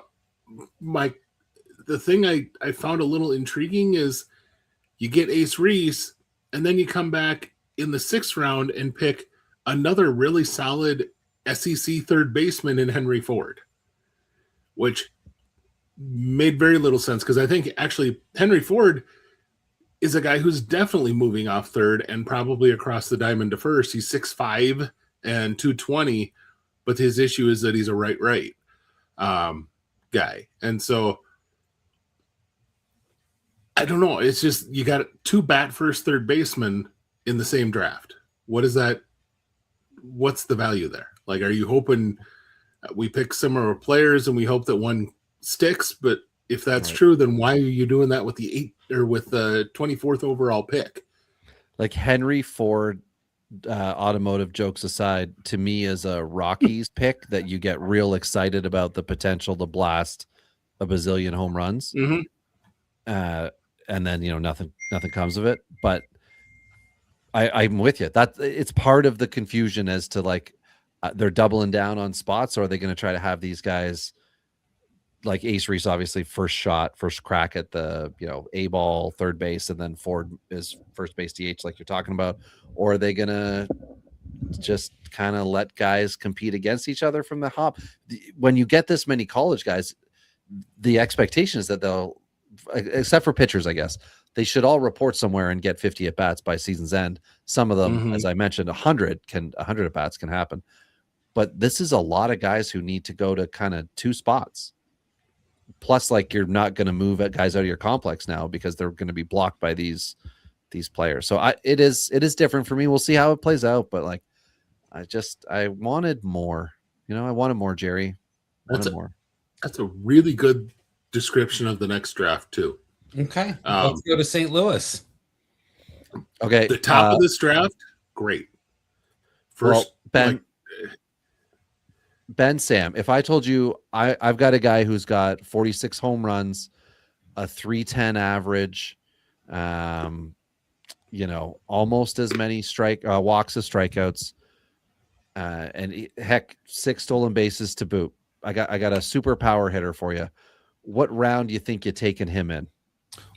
thing I found a little intriguing is you get Ace Reese, and then you come back in the 6th round and pick another really solid SEC third baseman in Henry Ford, which made very little sense, because I think actually Henry Ford is a guy who's definitely moving off third and probably across the diamond to first. He's 6'5" and 220, but his issue is that he's a right guy. And so I don't know. It's just, you got 2 bat first third basemen in the same draft. What's the value there? Like, are you hoping we pick similar players and we hope that one sticks? But if that's true, then why are you doing that with the 24th overall pick? Like, Henry Ford, automotive jokes aside, to me is a Rockies pick that you get real excited about the potential to blast a bazillion home runs. And then, nothing comes of it. But I'm with you. That it's part of the confusion as to like, they're doubling down on spots, or are they going to try to have these guys like Ace Reese, obviously first crack at the, A ball, third base, and then Ford is first base DH like you're talking about? Or are they going to just kind of let guys compete against each other from the hop? When you get this many college guys, the expectation is that they'll, except for pitchers, I guess, they should all report somewhere and get 50 at bats by season's end. Some of them, as I mentioned, 100 at bats can happen. But this is a lot of guys who need to go to kind of 2 spots. Plus, like, you're not going to move guys out of your complex now because they're going to be blocked by these these players. So it is different for me. We'll see how it plays out, but like I wanted more. I wanted more, Jerry. More. That's a really good description of the next draft too. Okay, let's go to St. Louis. Okay, the top of this draft, great. First, Ben Sam. If I told you I've got a guy who's got 46 home runs, a 310 average, almost as many walks as strikeouts, and heck, 6 stolen bases to boot. I got a super power hitter for you. What round do you think you're taking him in?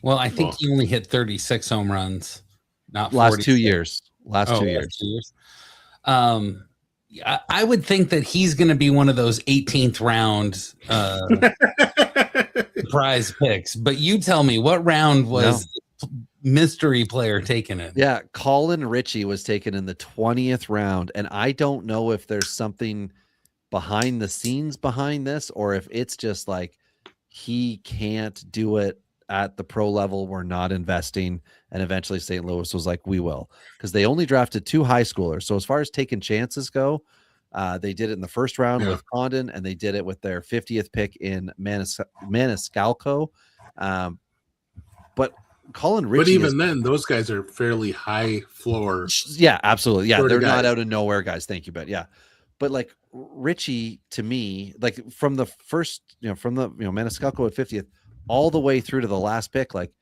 Well, I think he only hit 36 home runs, not last 46. 2 years. Last 2 years. I would think that he's going to be one of those 18th round prize picks. But you tell me, what round was the mystery player taken in? Yeah, Colin Ritchie was taken in the 20th round, and I don't know if there's something behind the scenes behind this, or if it's just like he can't do it at the pro level. We're not investing. And eventually St. Louis was like, we will, because they only drafted 2 high schoolers. So as far as taking chances go, they did it in the first round with Condon, and they did it with their 50th pick in Maniscalco. But Colin Ritchie, but even then, those guys are fairly high floor. Yeah, absolutely. Yeah, they're guys. Not out of nowhere guys. Thank you, but yeah. But like Ritchie, to me, like from the first, from the Maniscalco at 50th all the way through to the last pick, like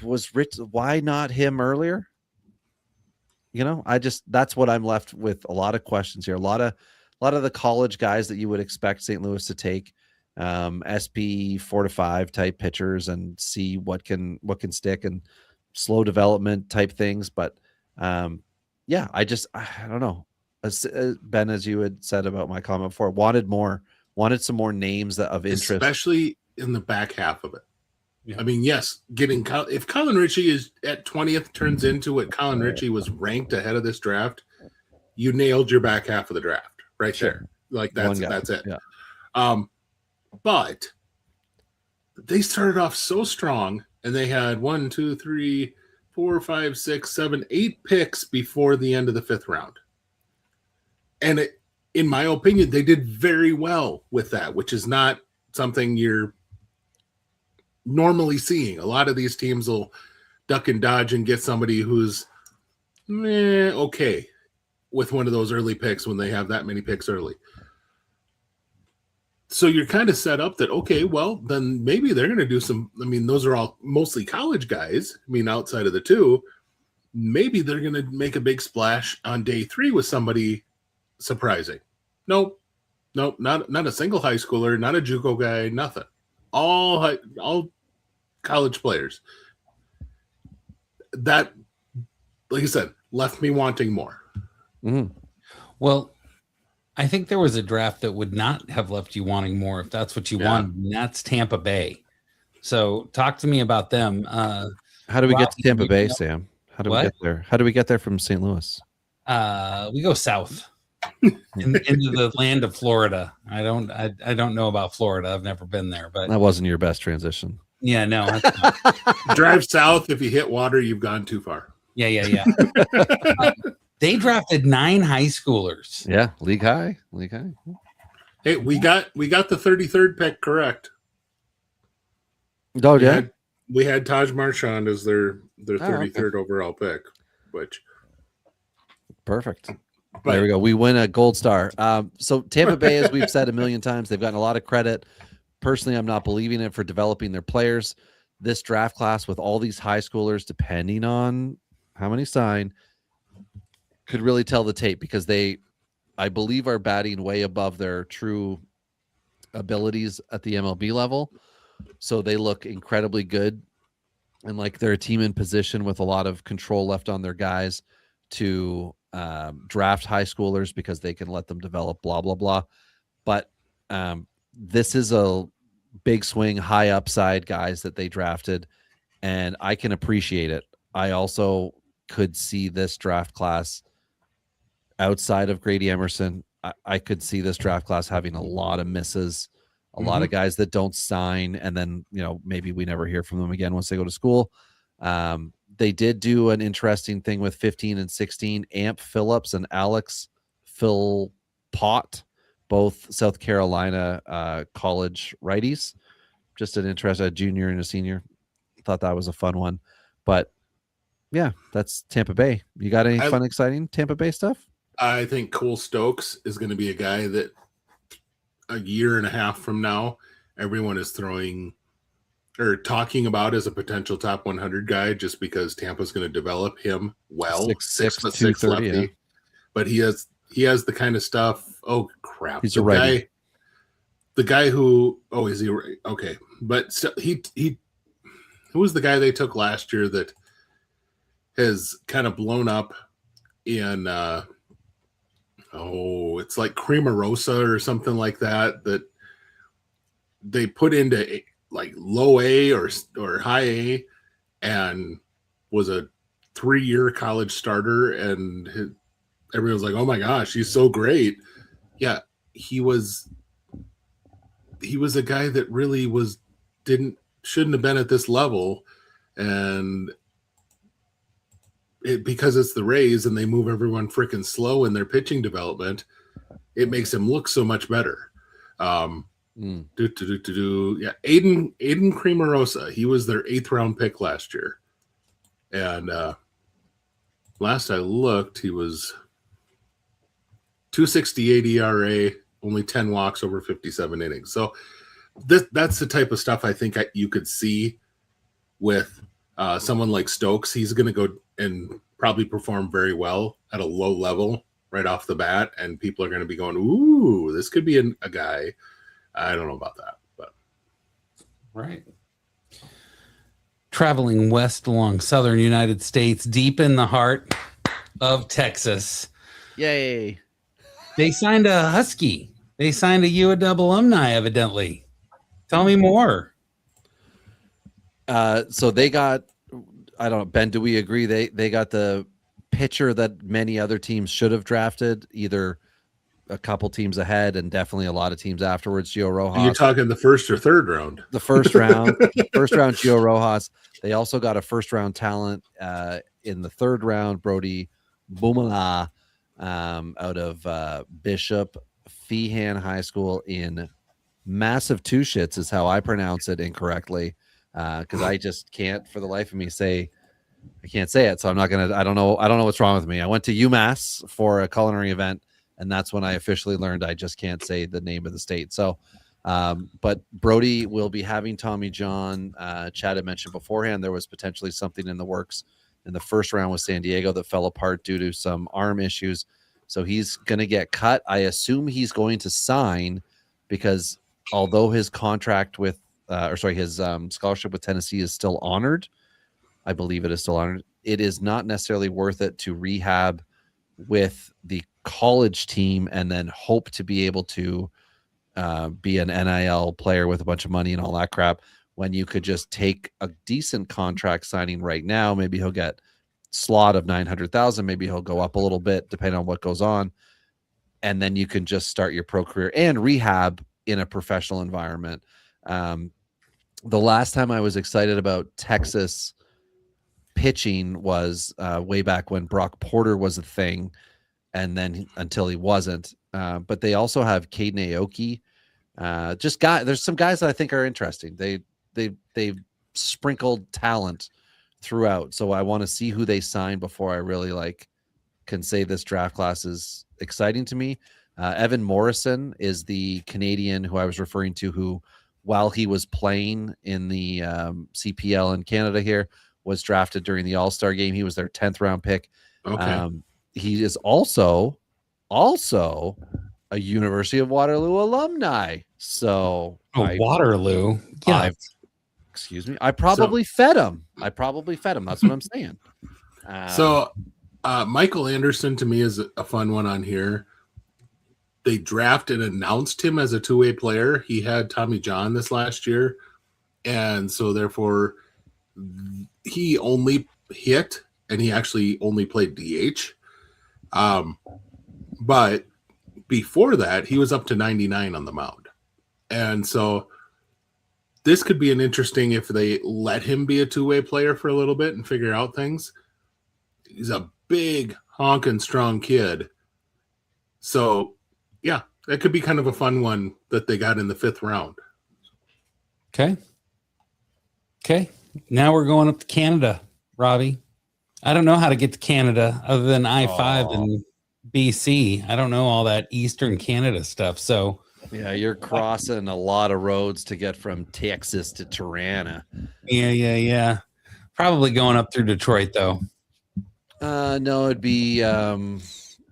was Rich? Why not him earlier? That's what I'm left with. A lot of questions here. A lot of the college guys that you would expect St. Louis to take, SP 4 to 5 type pitchers, and see what can stick, and slow development type things. But I don't know. Ben, as you had said about my comment before, wanted some more names of interest, especially in the back half of it. Yeah. I mean, yes, if Colin Ritchie is at 20th turns into what Colin Ritchie was ranked ahead of this draft, you nailed your back half of the draft right there. Like that's it. Yeah. But they started off so strong, and they had 1, 2, 3, 4, 5, 6, 7, 8 picks before the end of the 5th round. And in my opinion, they did very well with that, which is not something you're normally seeing. A lot of these teams will duck and dodge and get somebody who's okay with one of those early picks when they have that many picks early. So you're kind of set up that, okay, well, then maybe they're going to do some. I mean, those are all mostly college guys. I mean, outside of the 2, maybe they're going to make a big splash on day 3 with somebody surprising. Nope, not a single high schooler, not a JUCO guy, nothing. All college players. That, like I said, left me wanting more. Mm-hmm. Well, I think there was a draft that would not have left you wanting more if that's what you wanted, and that's Tampa Bay. So talk to me about them. How do we get to Tampa Bay, Sam? How do we get there? How do we get there from St. Louis? We go south into the land of Florida. I don't know about Florida. I've never been there, but that wasn't your best transition. Yeah, no. Drive south. If you hit water, you've gone too far. Yeah. They drafted 9 high schoolers. Yeah, league high. Hey, we got the 33rd pick correct. Oh yeah, we had Taj Marchand as their 33rd overall pick, which perfect. But there we go. We win a gold star. So Tampa Bay, as we've said a million times, they've gotten a lot of credit. Personally, I'm not believing it for developing their players. This draft class with all these high schoolers, depending on how many sign, could really tell the tape, because they, I believe, are batting way above their true abilities at the MLB level. So they look incredibly good, and like they're a team in position with a lot of control left on their guys to draft high schoolers, because they can let them develop, blah, blah, blah. But this is a big swing, high upside guys that they drafted, and I can appreciate it. I also could see this draft class outside of Grady Emerson. I could see this draft class having a lot of misses, a lot of guys that don't sign, and then maybe we never hear from them again once they go to school. They did do an interesting thing with 15 and 16. Amp Phillips and Alex Philpott, both South Carolina college righties. Just an interest, a junior and a senior. Thought that was a fun one. But yeah, that's Tampa Bay. You got any fun, exciting Tampa Bay stuff? I think Cole Stokes is going to be a guy that a year and a half from now, everyone is throwing or talking about as a potential top 100 guy, just because Tampa's going to develop him well. 6'6" lefty, yeah. But he has the kind of stuff. Oh crap! He's a righty. The guy who is he okay? But he who was the guy they took last year that has kind of blown up in it's like Creamerosa or something like that they put into like low A or high A, and was a 3-year college starter, and everyone was like, oh my gosh, he's so great. Yeah, he was a guy that really shouldn't have been at this level, and because it's the Rays and they move everyone freaking slow in their pitching development, it makes him look so much better. Yeah, Aiden Creamerosa. He was their 8th round pick last year, and last I looked, he was 2.68 ERA, only 10 walks over 57 innings. So that's the type of stuff I think you could see with someone like Stokes. He's going to go and probably perform very well at a low level right off the bat, and people are going to be going, ooh, this could be a guy. I don't know about that, but right. Traveling west along southern United States, deep in the heart of Texas. Yay. They signed a Husky. They signed a UW alumni, evidently. Tell me more. So they got, I don't know, Ben, do we agree they got the pitcher that many other teams should have drafted, either a couple teams ahead and definitely a lot of teams afterwards? Gio Rojas. You're talking the first or third round? The first round. Gio Rojas. They also got a first round talent in the third round, Brody Bumala, out of Bishop Feehan High School in Massachusetts is how I pronounce it incorrectly, because I just can't for the life of me I can't say it, so I'm not gonna. I don't know what's wrong with me. I went to UMass for a culinary event, and that's when I officially learned I just can't say the name of the state. So, but Brody will be having Tommy John. Chad had mentioned beforehand there was potentially something in the works in the first round with San Diego that fell apart due to some arm issues. So he's going to get cut. I assume he's going to sign, because although his contract with, his scholarship with Tennessee is still honored, I believe it is still honored, it is not necessarily worth it to rehab with the college team and then hope to be able to be an NIL player with a bunch of money and all that crap, when you could just take a decent contract signing right now. Maybe he'll get slot of 900,000. Maybe he'll go up a little bit depending on what goes on. And then you can just start your pro career and rehab in a professional environment. The last time I was excited about Texas pitching was way back when Brock Porter was a thing, and then until he wasn't. But they also have Caden Aoki. There's some guys that I think are interesting. They've sprinkled talent throughout, so I want to see who they sign before I really can say this draft class is exciting to me. Evan Morrison is the Canadian who I was referring to, who, while he was playing in the CPL in Canada here, was drafted during the All-Star game. He was their 10th round pick. Okay. He is also a University of Waterloo alumni. So Waterloo. Yeah. Excuse me. I probably fed him. That's what I'm saying. Michael Anderson to me is a fun one on here. They drafted and announced him as a two-way player. He had Tommy John this last year, and so therefore he only hit, and he actually only played DH. But before that, he was up to 99 on the mound. And so this could be an interesting if they let him be a two-way player for a little bit and figure out things. He's a big, honking, strong kid. So, yeah, that could be kind of a fun one that they got in the 5th round. Okay. Now we're going up to Canada, Robbie. I don't know how to get to Canada other than I-5 and BC. I don't know all that Eastern Canada stuff. So yeah, you're crossing a lot of roads to get from Texas to Tirana. Yeah. Probably going up through Detroit though. No, it'd be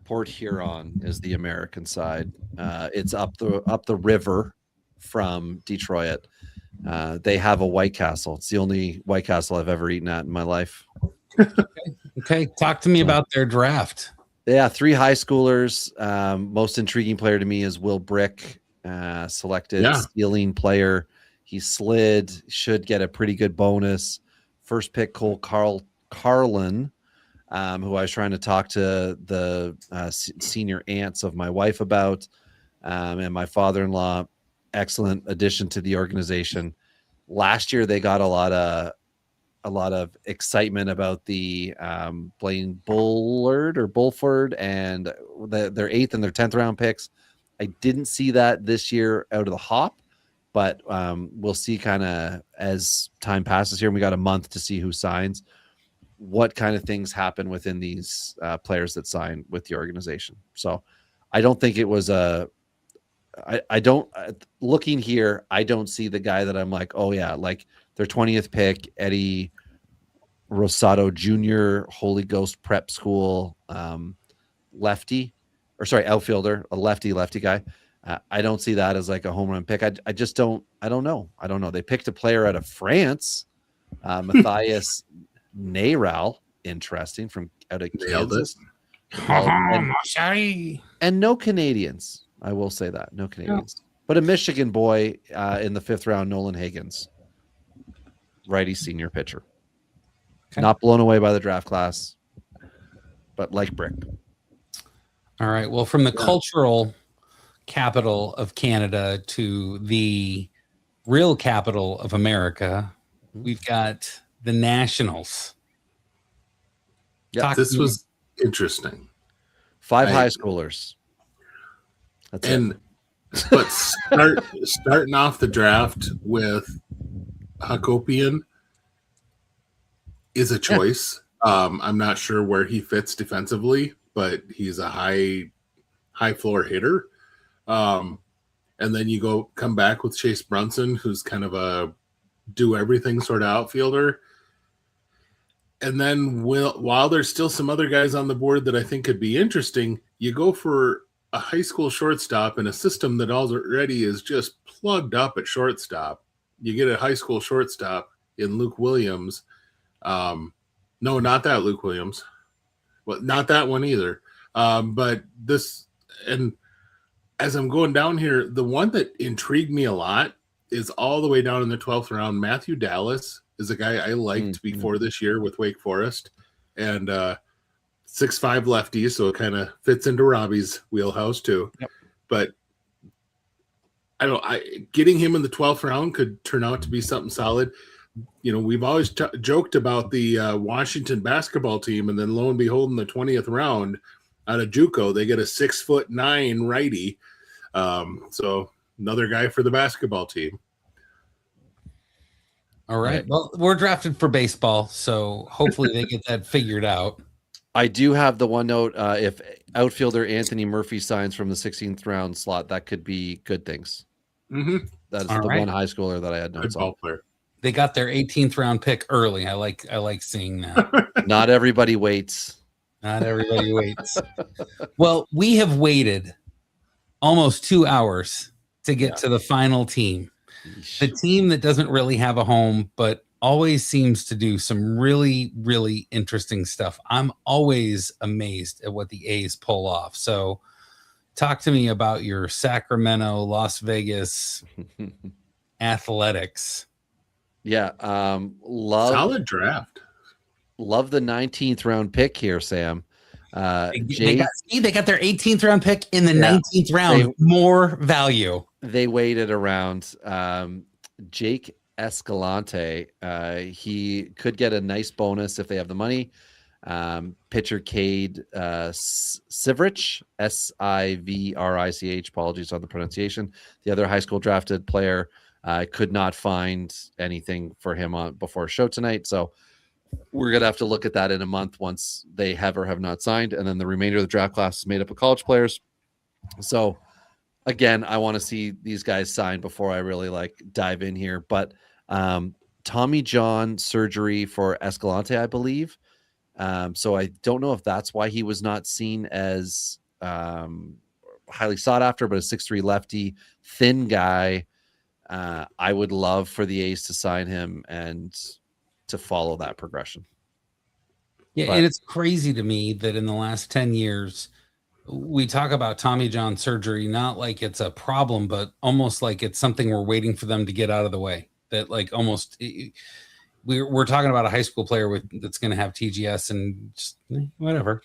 Port Huron is the American side. It's up the river from Detroit. They have a White Castle. It's the only White Castle I've ever eaten at in my life. Okay. Talk to me about their draft. Yeah, 3 high schoolers. Most intriguing player to me is Will Brick, selected stealing player. He slid, should get a pretty good bonus. First pick, Cole Carlin, who I was trying to talk to the senior aunts of my wife about, and my father-in-law. Excellent addition to the organization. Last year, they got a lot of excitement about the Blaine Bullard or Bulford and their 8th and their 10th round picks. I didn't see that this year out of the hop, but we'll see kind of as time passes here. And we got a month to see who signs, what kind of things happen within these players that sign with the organization. So I don't think it was I don't looking here. I don't see the guy that I'm like, oh yeah, like their 20th pick, Eddie Rosado Jr., Holy Ghost Prep School, outfielder, a lefty guy. I don't see that as like a home run pick. I just don't. I don't know. They picked a player out of France, Matthias Neyral, interesting, from out of Kansas. And no Canadians. I will say that. No Canadians. But a Michigan boy in the 5th round, Nolan Higgins, righty senior pitcher. Okay. Not blown away by the draft class, but like Brick. All right. Well, from the cultural capital of Canada to the real capital of America, we've got the Nationals. Yeah, this was interesting. 5 high schoolers. That's it. But starting off the draft with Hakopian is a choice. Yeah. I'm not sure where he fits defensively, but he's a high floor hitter. And then you come back with Chase Brunson, who's kind of a do everything sort of outfielder. And then while there's still some other guys on the board that I think could be interesting, you go for a high school shortstop in a system that already is just plugged up at shortstop. You get a high school shortstop in Luke Williams. No, not that Luke Williams. Well, not that one either. But this, and as I'm going down here, the one that intrigued me a lot is all the way down in the 12th round. Matthew Dallas is a guy I liked before this year with Wake Forest, and 6'5" lefty, so it kind of fits into Robbie's wheelhouse too. Yep. But getting him in the 12th round could turn out to be something solid. We've always joked about the Washington basketball team, and then lo and behold, in the 20th round out of JUCO, they get a 6'9" righty. So another guy for the basketball team. All right. Well, we're drafted for baseball, so hopefully they get that figured out. I do have the one note. If outfielder Anthony Murphy signs from the 16th round slot, that could be good things. Mm-hmm. That's the one high schooler that I had notes on. They got their 18th round pick early. I like seeing that. Not everybody waits. Not everybody waits. Well, we have waited almost 2 hours to get to the final team. The team that doesn't really have a home, but always seems to do some really, really interesting stuff. I'm always amazed at what the A's pull off. So talk to me about your Sacramento, Las Vegas Athletics. Yeah. Solid draft. Love the 19th round pick here, Sam. They got their 18th round pick in the 19th round. More value. They waited around. Jake Escalante. He could get a nice bonus if they have the money. Pitcher Cade Sivrich, Sivrich. Apologies on the pronunciation. The other high school drafted player. I could not find anything for him on before show tonight. So we're going to have to look at that in a month once they have or have not signed. And then the remainder of the draft class is made up of college players. So again, I want to see these guys sign before I really dive in here. But Tommy John surgery for Escalante, I believe. So I don't know if that's why he was not seen as highly sought after, but a 6'3" lefty, thin guy. I would love for the A's to sign him and to follow that progression. Yeah, and it's crazy to me that in the last 10 years, we talk about Tommy John surgery, not like it's a problem, but almost like it's something we're waiting for them to get out of the way. That almost we're talking about a high school player that's going to have TGS and just whatever.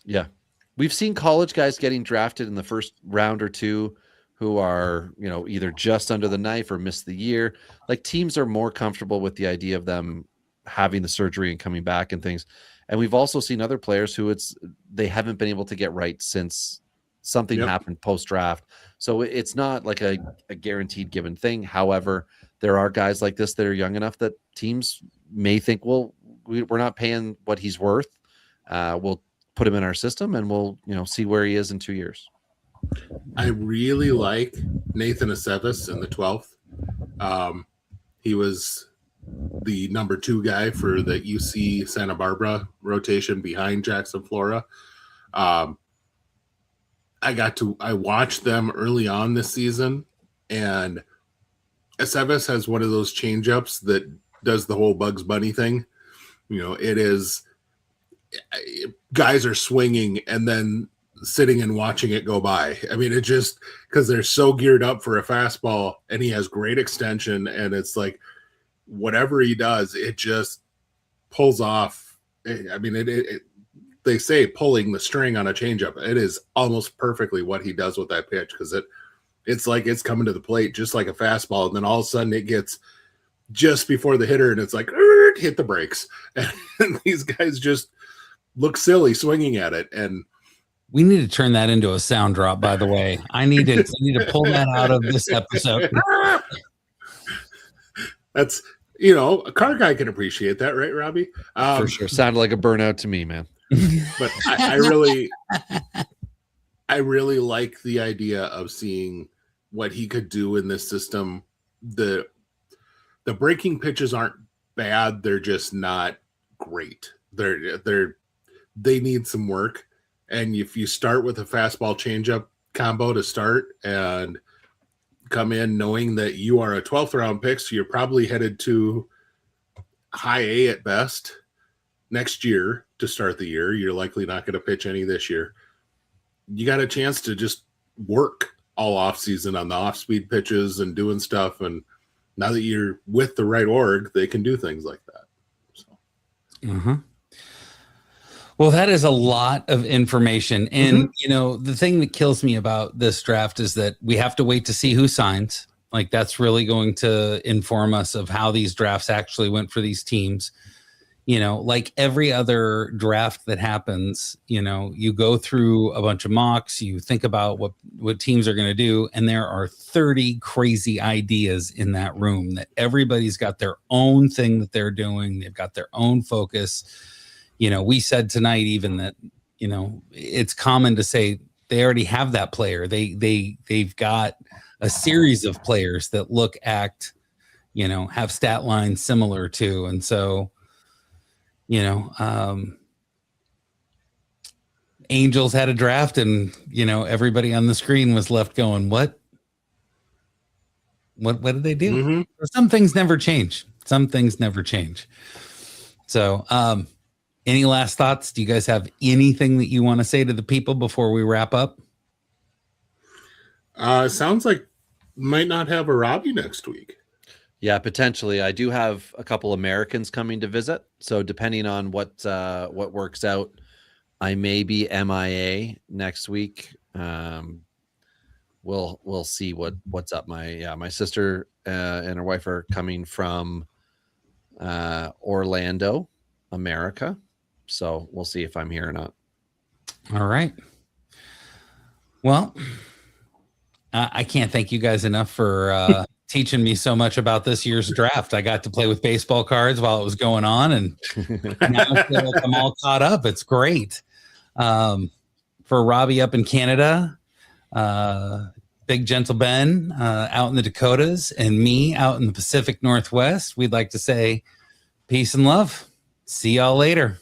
Yeah, we've seen college guys getting drafted in the first round or two who are, either just under the knife or missed the year. Teams are more comfortable with the idea of them having the surgery and coming back and things. And we've also seen other players who they haven't been able to get right since something happened post-draft. So it's not like a guaranteed given thing. However, there are guys like this that are young enough that teams may think, well, we're not paying what he's worth. We'll put him in our system and we'll, see where he is in 2 years. I really like Nathan Aceves in the 12th. He was the number 2 guy for the UC Santa Barbara rotation behind Jackson Flora. I watched them early on this season, and Aceves has one of those changeups that does the whole Bugs Bunny thing. It is guys are swinging and then sitting and watching it go by. I mean, it just because they're so geared up for a fastball, and he has great extension, and it's like whatever he does, it just pulls off. I mean, they say pulling the string on a changeup. It is almost perfectly what he does with that pitch, because it's like it's coming to the plate just like a fastball, and then all of a sudden it gets just before the hitter, and it's like hit the brakes, and these guys just look silly swinging at it. And we need to turn that into a sound drop, by the way. I need to pull that out of this episode. That's, a car guy can appreciate that, right, Robbie? For sure. Sounded like a burnout to me, man. But I really like the idea of seeing what he could do in this system. The breaking pitches aren't bad. They're just not great. They need some work. And if you start with a fastball changeup combo to start and come in knowing that you are a 12th round pick, so you're probably headed to high A at best next year to start the year. You're likely not going to pitch any this year. You got a chance to just work all off season on the off speed pitches and doing stuff. And now that you're with the right org, they can do things like that. So. Well, that is a lot of information. And, the thing that kills me about this draft is that we have to wait to see who signs. That's really going to inform us of how these drafts actually went for these teams. Like every other draft that happens, you go through a bunch of mocks, you think about what teams are going to do, and there are 30 crazy ideas in that room that everybody's got their own thing that they're doing. They've got their own focus. We said tonight even that, it's common to say they already have that player. They've got a series of players that look, act, have stat lines similar to. And so, Angels had a draft and, everybody on the screen was left going, what did they do? Mm-hmm. Some things never change. So, any last thoughts? Do you guys have anything that you want to say to the people before we wrap up? Sounds like might not have a Robbie next week. Yeah, potentially. I do have a couple Americans coming to visit. So depending on what works out, I may be MIA next week. we'll see what's up. My sister and her wife are coming from Orlando, America, so we'll see if I'm here or not. All right. Well, I can't thank you guys enough for teaching me so much about this year's draft. I got to play with baseball cards while it was going on, and now I feel like I'm all caught up. It's great. For Robbie up in Canada, Big Gentle Ben out in the Dakotas, and me out in the Pacific Northwest, we'd like to say peace and love. See y'all later.